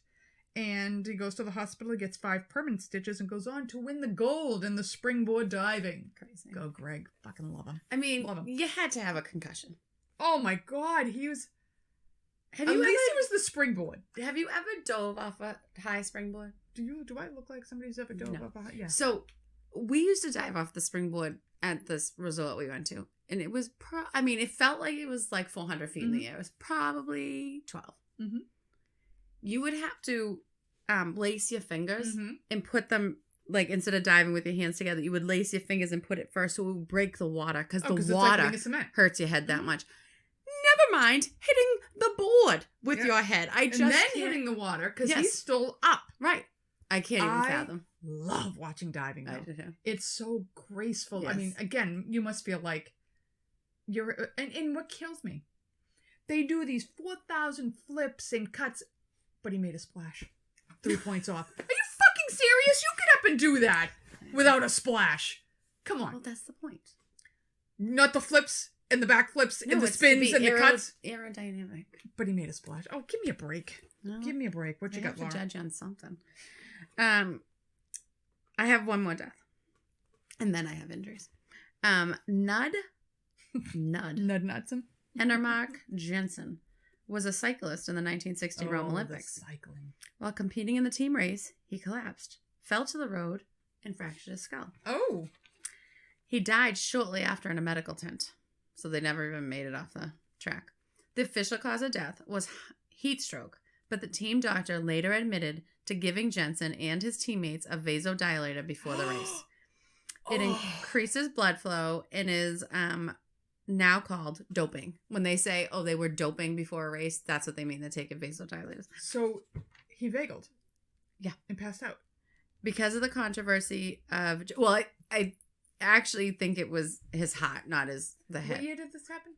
And he goes to the hospital, he gets 5 permanent stitches, and goes on to win the gold in the springboard diving. Crazy. Go, Greg. Fucking love him. I mean, love him. You had to have a concussion. Oh my God, he was... At least it was the springboard. Have you ever dove off a high springboard? Do I look like somebody who's ever dove off a high? Yeah. So, we used to dive off the springboard at this resort we went to. And it was, it felt like it was like 400 feet in the air. It was probably 12. Mm-hmm. You would have to lace your fingers and put them, like, instead of diving with your hands together, you would lace your fingers and put it first so it would break the water. Because the water hurts your head that much. Never mind hitting the board with your head. And then hitting the water because he's still up. Right. I can't even fathom. Love watching diving, though. I do too. It's so graceful. Yes. I mean, again, you must feel like you're... And what kills me, they do these 4,000 flips and cuts, but he made a splash. 3 points off. Are you fucking serious? You get up and do that without a splash. Come on. Well, that's the point. Not the flips and the back flips and the spins and the cuts. Aerodynamic. But he made a splash. Oh, give me a break. No, give me a break. What you got, Laura? I have to judge on something. I have one more death. And then I have injuries. Nud Knudsen? Ennermark Jensen was a cyclist in the 1960 Rome Olympics. Cycling. While competing in the team race, he collapsed, fell to the road, and fractured his skull. Oh. He died shortly after in a medical tent, so they never even made it off the track. The official cause of death was heat stroke, but the team doctor later admitted to giving Jensen and his teammates a vasodilator before the race. It increases blood flow and is now called doping. When they say, they were doping before a race, that's what they mean. They're taking vasodilators. So he vagaled. Yeah. And passed out. Because of the controversy of... Well, I actually think it was his heart, not the head. What year did this happen?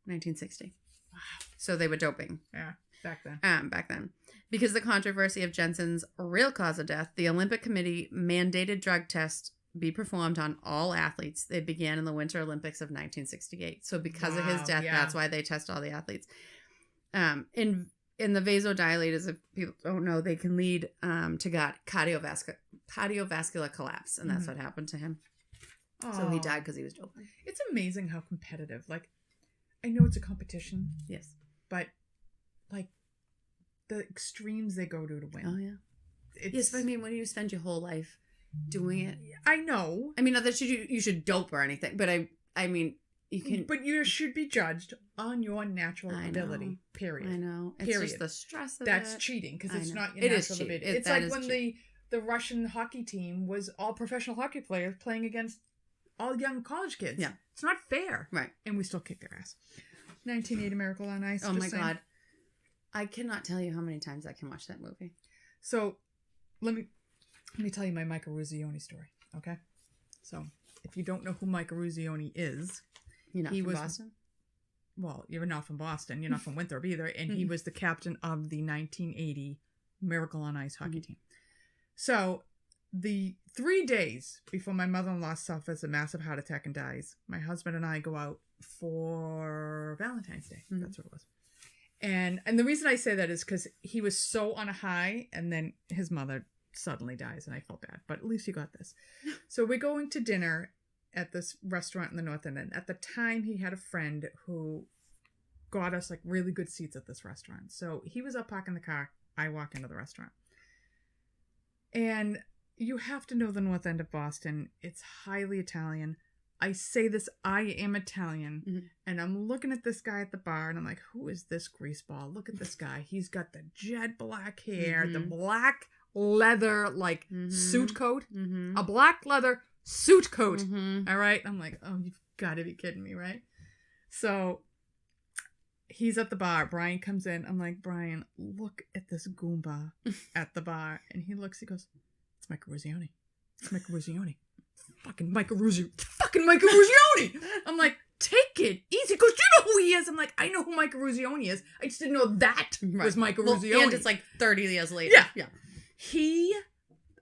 1960. Wow. So they were doping. Yeah, back then. Back then. Because of the controversy of Jensen's real cause of death, the Olympic Committee mandated drug tests be performed on all athletes. They began in the Winter Olympics of 1968. So because of his death, that's why they test all the athletes. In the vasodilators, if people don't know, they can lead to cardiovascular collapse. And that's what happened to him. So he died because he was doping. It's amazing how competitive. Like, I know it's a competition. Yes. But, like, the extremes they go to win. Oh, yeah. Yes, but I mean, when you spend your whole life doing it. I know. I mean, not that you should dope or anything, but I mean, you can. But you should be judged on your natural ability, period. I know. It's just the stress of That's cheating, because it's not your natural ability. It's like when the Russian hockey team was all professional hockey players playing against all young college kids. Yeah. It's not fair. Right. And we still kick their ass. 1980 Miracle on Ice. Oh my God. I cannot tell you how many times I can watch that movie. So, let me tell you my Mike Eruzione story, okay? So, if you don't know who Mike Eruzione is... You're not from Boston? Well, you're not from Boston. You're not from Winthrop either. And he was the captain of the 1980 Miracle on Ice hockey team. So, the 3 days before my mother-in-law suffers a massive heart attack and dies, my husband and I go out for Valentine's Day. Mm-hmm. That's what it was. And the reason I say that is because he was so on a high, and then his mother suddenly dies, and I felt bad. But at least he got this. So we're going to dinner at this restaurant in the North End. And at the time, he had a friend who got us, like, really good seats at this restaurant. So he was up parking the car. I walk into the restaurant. And you have to know the North End of Boston. It's highly Italian. I say this, I am Italian, and I'm looking at this guy at the bar, and I'm like, who is this greaseball? Look at this guy. He's got the jet black hair, the black leather, like, suit coat. A black leather suit coat. All right? I'm like, oh, you've got to be kidding me, right? So he's at the bar. Brian comes in. I'm like, Brian, look at this Goomba at the bar. And he looks, he goes, it's Mike Ruzioni. It's Mike Ruzioni. Fucking Mike Ruzioni. I'm like, take it easy. He goes, do you know who he is? I'm like, I know who Mike Ruzioni is. I just didn't know that was Mike Ruzioni. And it's like 30 years later. Yeah.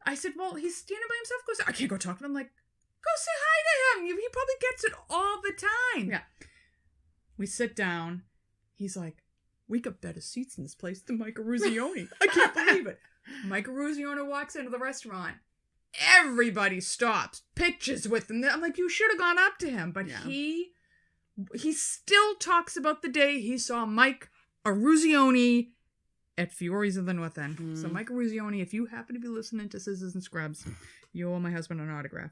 I said, well, he's standing by himself. Goes, I can't go talk to him. I'm like, go say hi to him. He probably gets it all the time. Yeah. We sit down. He's like, we got better seats in this place than Mike Ruzioni. I can't believe it. Mike Ruzioni walks into the restaurant. Everybody stops. Pictures with him. I'm like, you should have gone up to him. But he still talks about the day he saw Mike Ruzioni at Fiore's of the North End. So Mike Ruzioni, if you happen to be listening to Scissors and Scrubs, you owe my husband an autograph.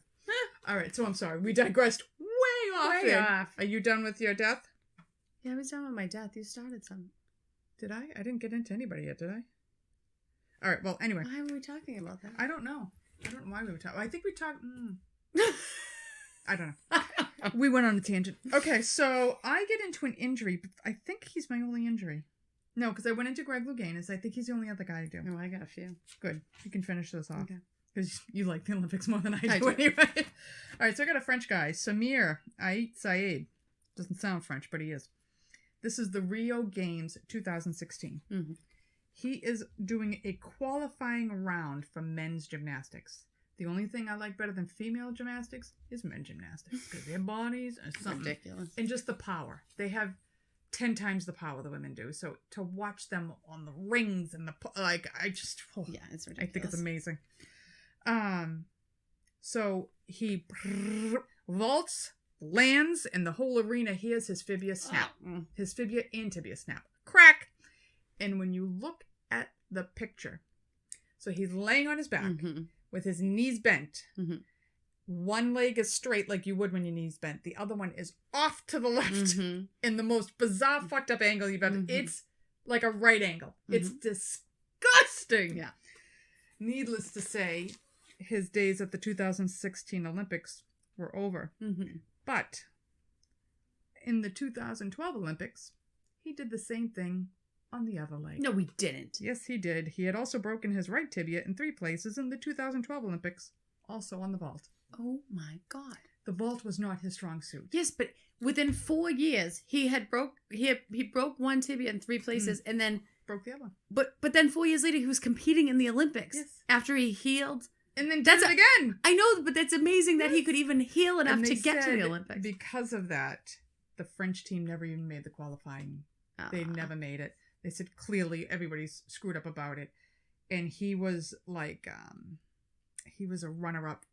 All right, so I'm sorry. We digressed way off. Are you done with your death? Yeah, I was done with my death. You started some. Did I? I didn't get into anybody yet, did I? All right, well, anyway. Why were we talking about that? I don't know. I don't know why we were talking. I think we talked... I don't know. We went on a tangent. Okay, so I get into an injury. But I think he's my only injury. No, because I went into Greg Louganis. I think he's the only other guy I do. Oh, I got a few. Good. You can finish this off. Okay. Because you like the Olympics more than I do anyway. All right, so I got a French guy. Samir Ait Saeed. Doesn't sound French, but he is. This is the Rio Games 2016. Mm-hmm. He is doing a qualifying round for men's gymnastics. The only thing I like better than female gymnastics is men's gymnastics. Because their bodies are something. Ridiculous. And just the power. They have 10 times the power the women do. So to watch them on the rings and I just... Oh, yeah, it's ridiculous. I think it's amazing. So he vaults, lands, and the whole arena hears his fibia snap. His fibia and tibia snap. Crack! And when you look at the picture, so he's laying on his back with his knees bent. One leg is straight like you would when your knees bent. The other one is off to the left in the most bizarre fucked up angle you've ever... It's like a right angle. It's disgusting. Yeah. Needless to say, his days at the 2016 Olympics were over. But in the 2012 Olympics, he did the same thing on the other leg. No, we didn't. Yes, he did. He had also broken his right tibia in 3 places in the 2012 Olympics, also on the vault. Oh my God. The vault was not his strong suit. Yes, but within 4 years, he broke one tibia in 3 places and then broke the other one. But then 4 years later, he was competing in the Olympics. Yes. After he healed. And then did it again. I know, but that's amazing that he could even heal enough to get to the Olympics. Because of that, the French team never even made the qualifying. They never made it. They said clearly everybody's screwed up about it. And he was like, he was a runner-up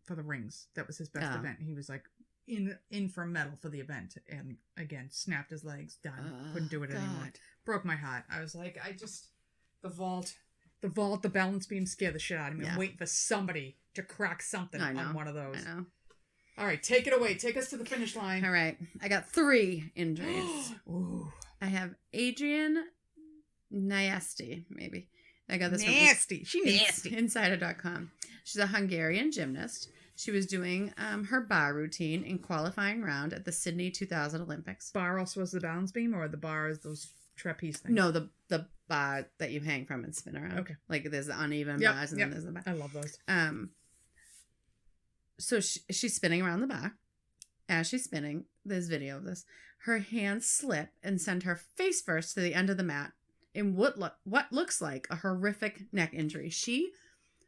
for the rings. That was his best event. He was like in for a medal for the event. And again, snapped his legs, done. Couldn't do it anymore. Broke my heart. I was like, the vault, the balance beam scared the shit out of me. I'm waiting for somebody to crack something on one of those. I know. All right, take it away. Take us to the finish line. All right. I got 3 injuries. Ooh. I have Adrienne Nayesti, maybe. I got this nasty. She nasty. Insider.com. She's a Hungarian gymnast. She was doing her bar routine in qualifying round at the Sydney 2000 Olympics. Bar also was the balance beam, or the bar is those trapeze things? No, the bar that you hang from and spin around. Okay. Like there's the uneven bars and then there's the bar. I love those. So she's spinning around the bar. As she's spinning, there's video of this. Her hands slip and send her face first to the end of the mat in what looks like a horrific neck injury. She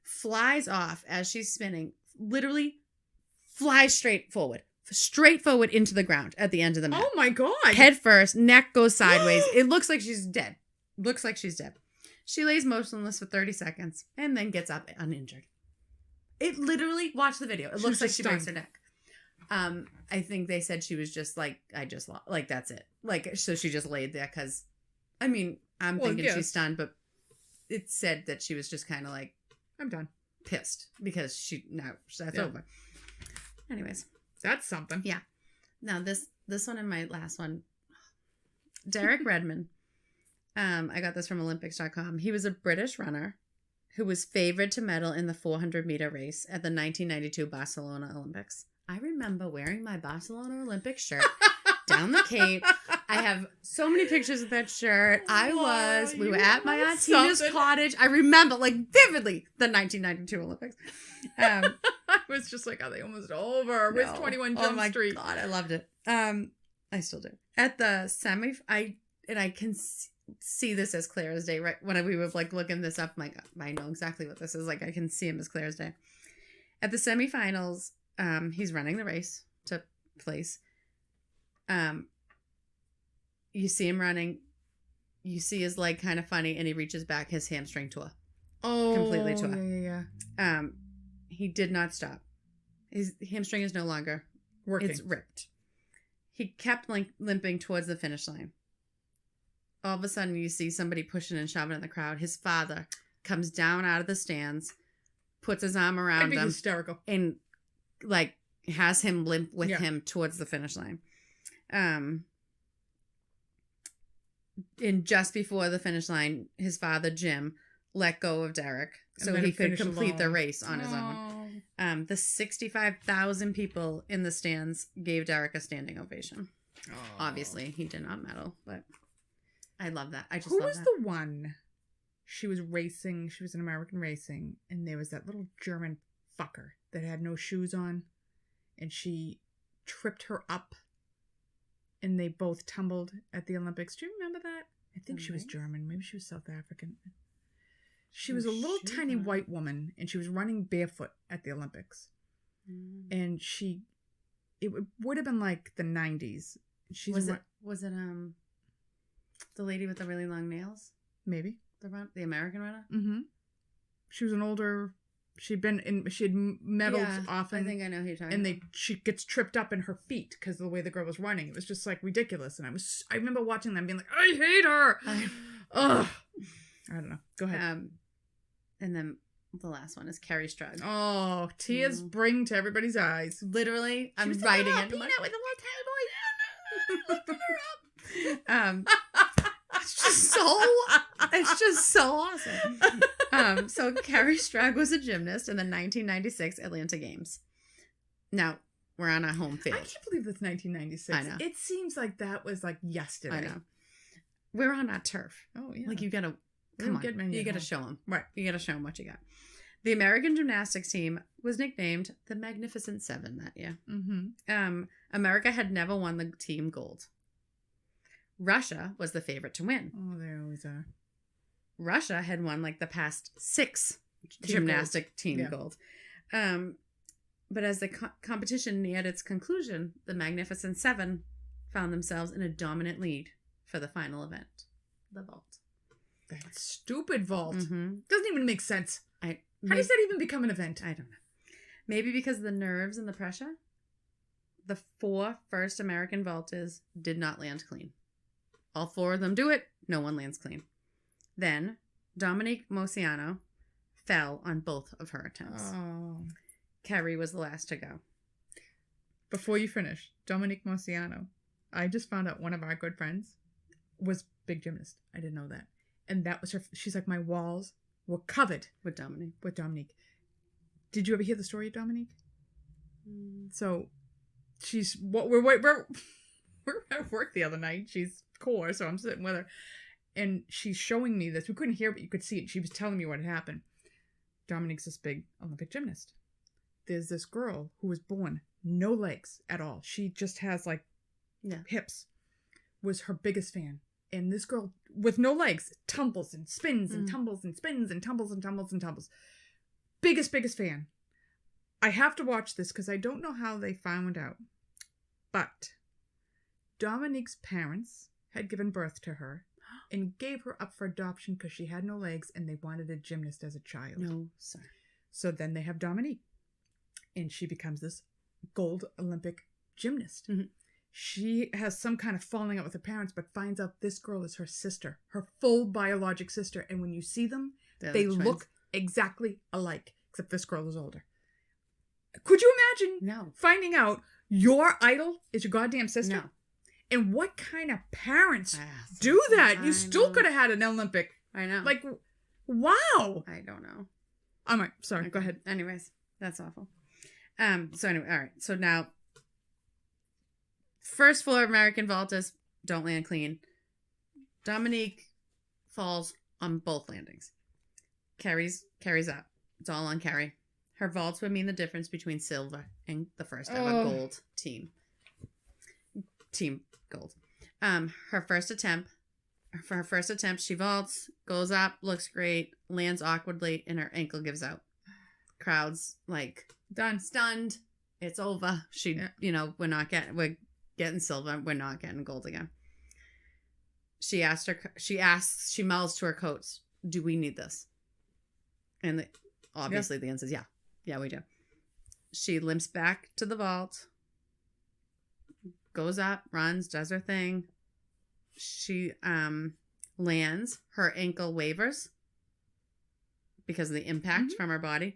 flies off as she's spinning, literally flies straight forward into the ground at the end of the mat. Oh my God. Head first, neck goes sideways. It looks like she's dead. She lays motionless for 30 seconds and then gets up uninjured. It literally, watch the video. It looks like she breaks her neck. I think they said she was just like, I just lost. Like, that's it. Like, so she just laid there because, I mean, I'm thinking she's stunned, but it said that she was just kind of like, I'm done. Pissed because that's over. Anyways. That's something. Yeah. Now, this one and my last one, Derek Redmond. I got this from Olympics.com. He was a British runner who was favored to medal in the 400-meter race at the 1992 Barcelona Olympics. I remember wearing my Barcelona Olympics shirt down the Cape. I have so many pictures of that shirt. We were at my Aunt Tina's cottage. I remember, like, vividly, the 1992 Olympics. I was just like, are they almost over? Where's 21 Jump Street? Oh my God, I loved it. I still do. At the semi, I can see this as clear as day. Right when we were like looking this up, I'm like, I know exactly what this is. Like, I can see him as clear as day. At the semifinals, he's running the race to place. You see him running. You see his leg kind of funny, and he reaches back. His hamstring tore. Oh, completely tore. Yeah. He did not stop. His hamstring is no longer working. It's ripped. He kept limping towards the finish line. All of a sudden, you see somebody pushing and shoving in the crowd. His father comes down out of the stands, puts his arm around him, hysterical, and like has him limp with him towards the finish line. And just before the finish line, his father Jim let go of Derek so he could complete the race on his own. The 65,000 people in the stands gave Derek a standing ovation. Obviously, he did not medal, but I love that. I just love that. Who was the one? She was racing. She was in American racing, and there was that little German fucker that had no shoes on, and she tripped her up, and they both tumbled at the Olympics. Do you remember that? I think she was German. Maybe she was South African. She was a little tiny white woman, and she was running barefoot at the Olympics. And it would have been like the 90s. Was it the lady with the really long nails? Maybe. The American runner? Mm-hmm. She was an older, she had medaled often. I think I know who you're talking about. She gets tripped up in her feet because of the way the girl was running. It was just like ridiculous. And I remember watching them being like, I hate her. Ugh. I don't know. Go ahead. And then the last one is Carrie Strug. Oh, tears bring to everybody's eyes. Literally, I'm writing it. Peanut with a little tiny boy. It's just so awesome. So Carrie Strug was a gymnast in the 1996 Atlanta Games. Now, we're on a home field. I can't believe it's 1996. I know. It seems like that was like yesterday. I know. We're on our turf. Oh, yeah. Like, you gotta, come on. You gotta show them. Right. You gotta show them what you got. The American gymnastics team was nicknamed the Magnificent Seven that year. Mm-hmm. America had never won the team gold. Russia was the favorite to win. Oh, they always are. Russia had won like the past 6 gymnastic team gold. But as the competition neared its conclusion, the Magnificent Seven found themselves in a dominant lead for the final event, the vault. That stupid vault. Mm-hmm. Doesn't even make sense. How does that even become an event? I don't know. Maybe because of the nerves and the pressure. The 4 first American vaulters did not land clean. All 4 of them do it. No one lands clean. Then, Dominique Mosiano fell on both of her attempts. Oh. Carrie was the last to go. Before you finish, Dominique Mosiano, I just found out one of our good friends was big gymnast. I didn't know that. And that was her. She's like, my walls were covered with Dominique. Did you ever hear the story of Dominique? So, we're at work the other night. She's core, so I'm sitting with her, and she's showing me this. We couldn't hear, but you could see it. She was telling me what had happened. Dominique's this big Olympic gymnast. There's this girl who was born no legs at all. She just has like hips. Was her biggest fan. And this girl with no legs tumbles and spins and tumbles and spins and tumbles and tumbles and tumbles. Biggest fan. I have to watch this because I don't know how they found out. But Dominique's parents had given birth to her and gave her up for adoption because she had no legs and they wanted a gymnast as a child. No, sir. So then they have Dominique. And she becomes this gold Olympic gymnast. Mm-hmm. She has some kind of falling out with her parents, but finds out this girl is her sister, her full biologic sister. And when you see them, they look exactly alike, except this girl is older. Could you imagine finding out your idol is your goddamn sister? No. And what kind of parents do that? You still could have had an Olympic. I know. Like, Wow. I don't know. I'm right. Sorry. Okay. Go ahead. Anyways, that's awful. So anyway, all right. So now, first floor American vaulters don't land clean. Dominique falls on both landings. Carries up. It's all on Carrie. Her vaults would mean the difference between silver and the first ever gold team. Team gold. For her first attempt, she vaults, goes up, looks great, lands awkwardly, and her ankle gives out. Crowd's like Done. stunned. It's over. We're getting silver. We're not getting gold again. She mouths to her coach, "Do we need this?" And obviously the answer is yeah. Yeah, we do. She limps back to the vault, goes up, runs, does her thing. She lands. Her ankle wavers because of the impact from her body.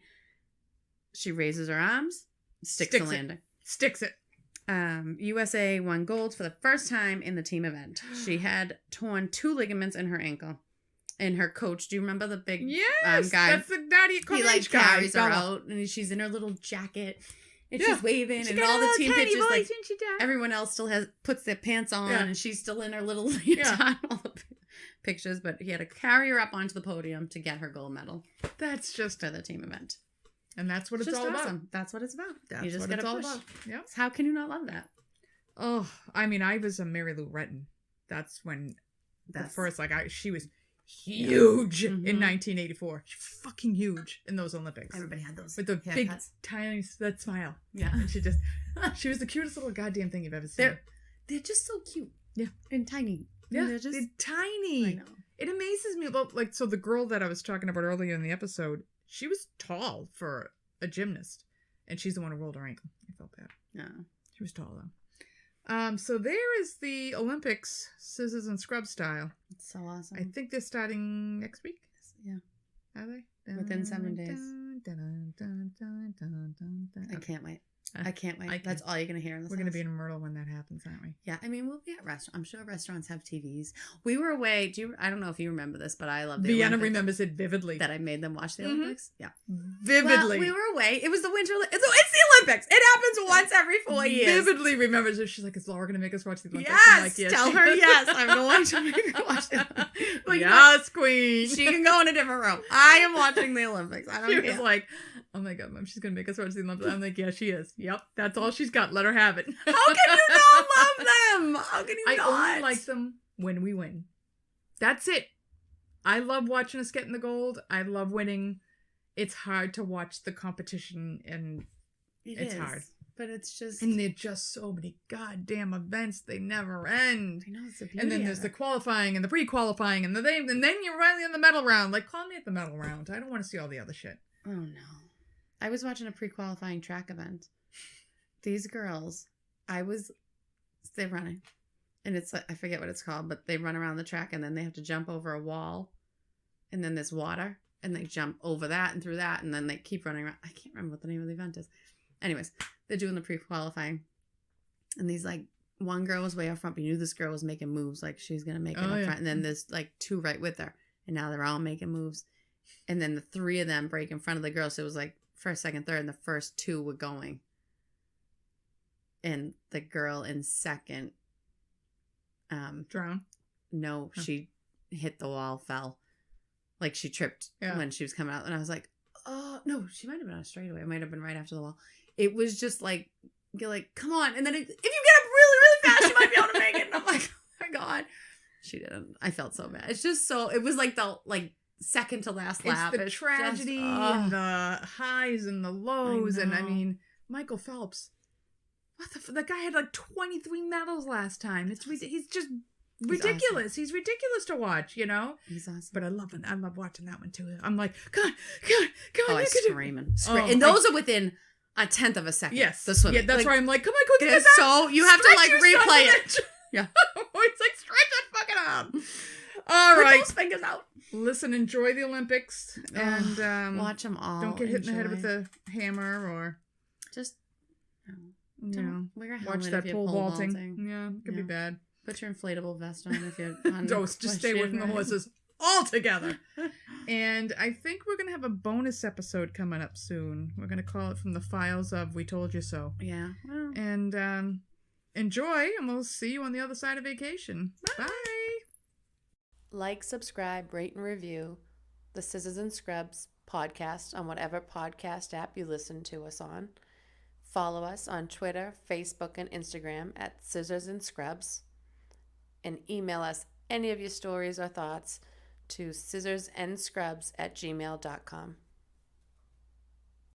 She raises her arms, sticks the landing. Sticks it. USA won gold for the first time in the team event. She had torn 2 ligaments in her ankle. And her coach, do you remember the big guy? That's the daddy He coach guy. carries her out, and she's in her little jacket, and she's waving, and all the team pictures, like everyone else still puts their pants on, and she's still in her little leotard. All the pictures, but he had to carry her up onto the podium to get her gold medal. That's just for the team event. And that's what it's all awesome. about. That's what it's about. That's you just what gotta it's all push. about. Yeah. How can you not love that? Oh, I mean, I was a Mary Lou Retton. That's when the first, she was huge in 1984. Fucking huge in those Olympics. Everybody had those. With the big, tiny, that smile. Yeah. And she was the cutest little goddamn thing you've ever seen. They're just so cute. Yeah. And tiny. Yeah. They're tiny. I know. It amazes me. So the girl that I was talking about earlier in the episode, she was tall for a gymnast. And she's the one who rolled her ankle. I felt bad. Yeah. She was tall, though. So there is the Olympics scissors and scrub style. It's so awesome. I think they're starting next week. Yeah. Are they? Within 7 days. I can't wait. I can't wait. That's all you're going to hear in this We're going to be in Myrtle when that happens, aren't we? Yeah. I mean, we'll be at restaurants. I'm sure restaurants have TVs. We were away. I don't know if you remember this, but I love the Vienna Olympics. remembers it vividly. That I made them watch the Olympics. Yeah. Vividly. Well, we were away. It was the Winter Olympics. It's the Olympics. It happens once every 4 years. Vividly remembers it. She's like, is Laura going to make us watch the Olympics? Yes. I'm like, yes. Tell her yes. I'm going to make her watch the Olympics. Yes, queen. She can go in a different room. I am watching the Olympics. I don't care. She was like, oh my God, Mom, she's going to make us watch the Olympics. I'm like, yeah, she is. Yep. That's all she's got. Let her have it. How can you not love them? How can you not? I only like them when we win. That's it. I love watching us getting the gold. I love winning. It's hard to watch the competition, and it's hard. But it's just... And there's just so many goddamn events. They never end. I know, it's a beauty. And then there's the qualifying and the pre-qualifying and then you're finally in the medal round. Like, call me at the medal round. I don't want to see all the other shit. Oh, no. I was watching a pre-qualifying track event. These girls, they're running. And it's like, I forget what it's called, but they run around the track and then they have to jump over a wall. And then there's water. And they jump over that and through that. And then they keep running around. I can't remember what the name of the event is. Anyways, they're doing the pre-qualifying. And these, one girl was way up front. But you knew this girl was making moves. Like, she's going to make it up front. And then there's, 2 right with her. And now they're all making moves. And then the 3 of them break in front of the girl. So it was, first, second, third. And the first 2 were going. And the girl in second... Drown? No, she hit the wall, fell. She tripped when she was coming out. And I was like, oh, no, she might have been on a straightaway. It might have been right after the wall. It was just you're like, come on. And then if you get up really, really fast, you might be able to make it. And I'm like, oh my God. She didn't. I felt so bad. It's just so, it was the second to last lap. It's the tragedy and the highs and the lows. And I mean, Michael Phelps. The guy had 23 medals last time. He's just ridiculous. Awesome. He's ridiculous to watch, He's awesome. But I love watching that one too. I'm like, come on. Oh, I screaming. And those are within a tenth of a second. Yes. The swimming. Yeah, that's why I'm like, come on, quick. So you have to replay it. Yeah. It's stretch that fucking arm. All right. Put those fingers out. Listen, enjoy the Olympics. And watch them all. Don't get hit in the head with a hammer or just... wear a helmet watch that pole vaulting. Yeah, it could be bad. Put your inflatable vest on if you're on just stay away from the horses altogether. And I think we're going to have a bonus episode coming up soon. We're going to call it From the Files of We Told You So. Yeah. Well. And enjoy, and we'll see you on the other side of vacation. Bye. Like, subscribe, rate, and review the Scissors and Scrubs podcast on whatever podcast app you listen to us on. Follow us on Twitter, Facebook, and Instagram at Scissors and Scrubs. And email us any of your stories or thoughts to scissorsnscrubs@gmail.com.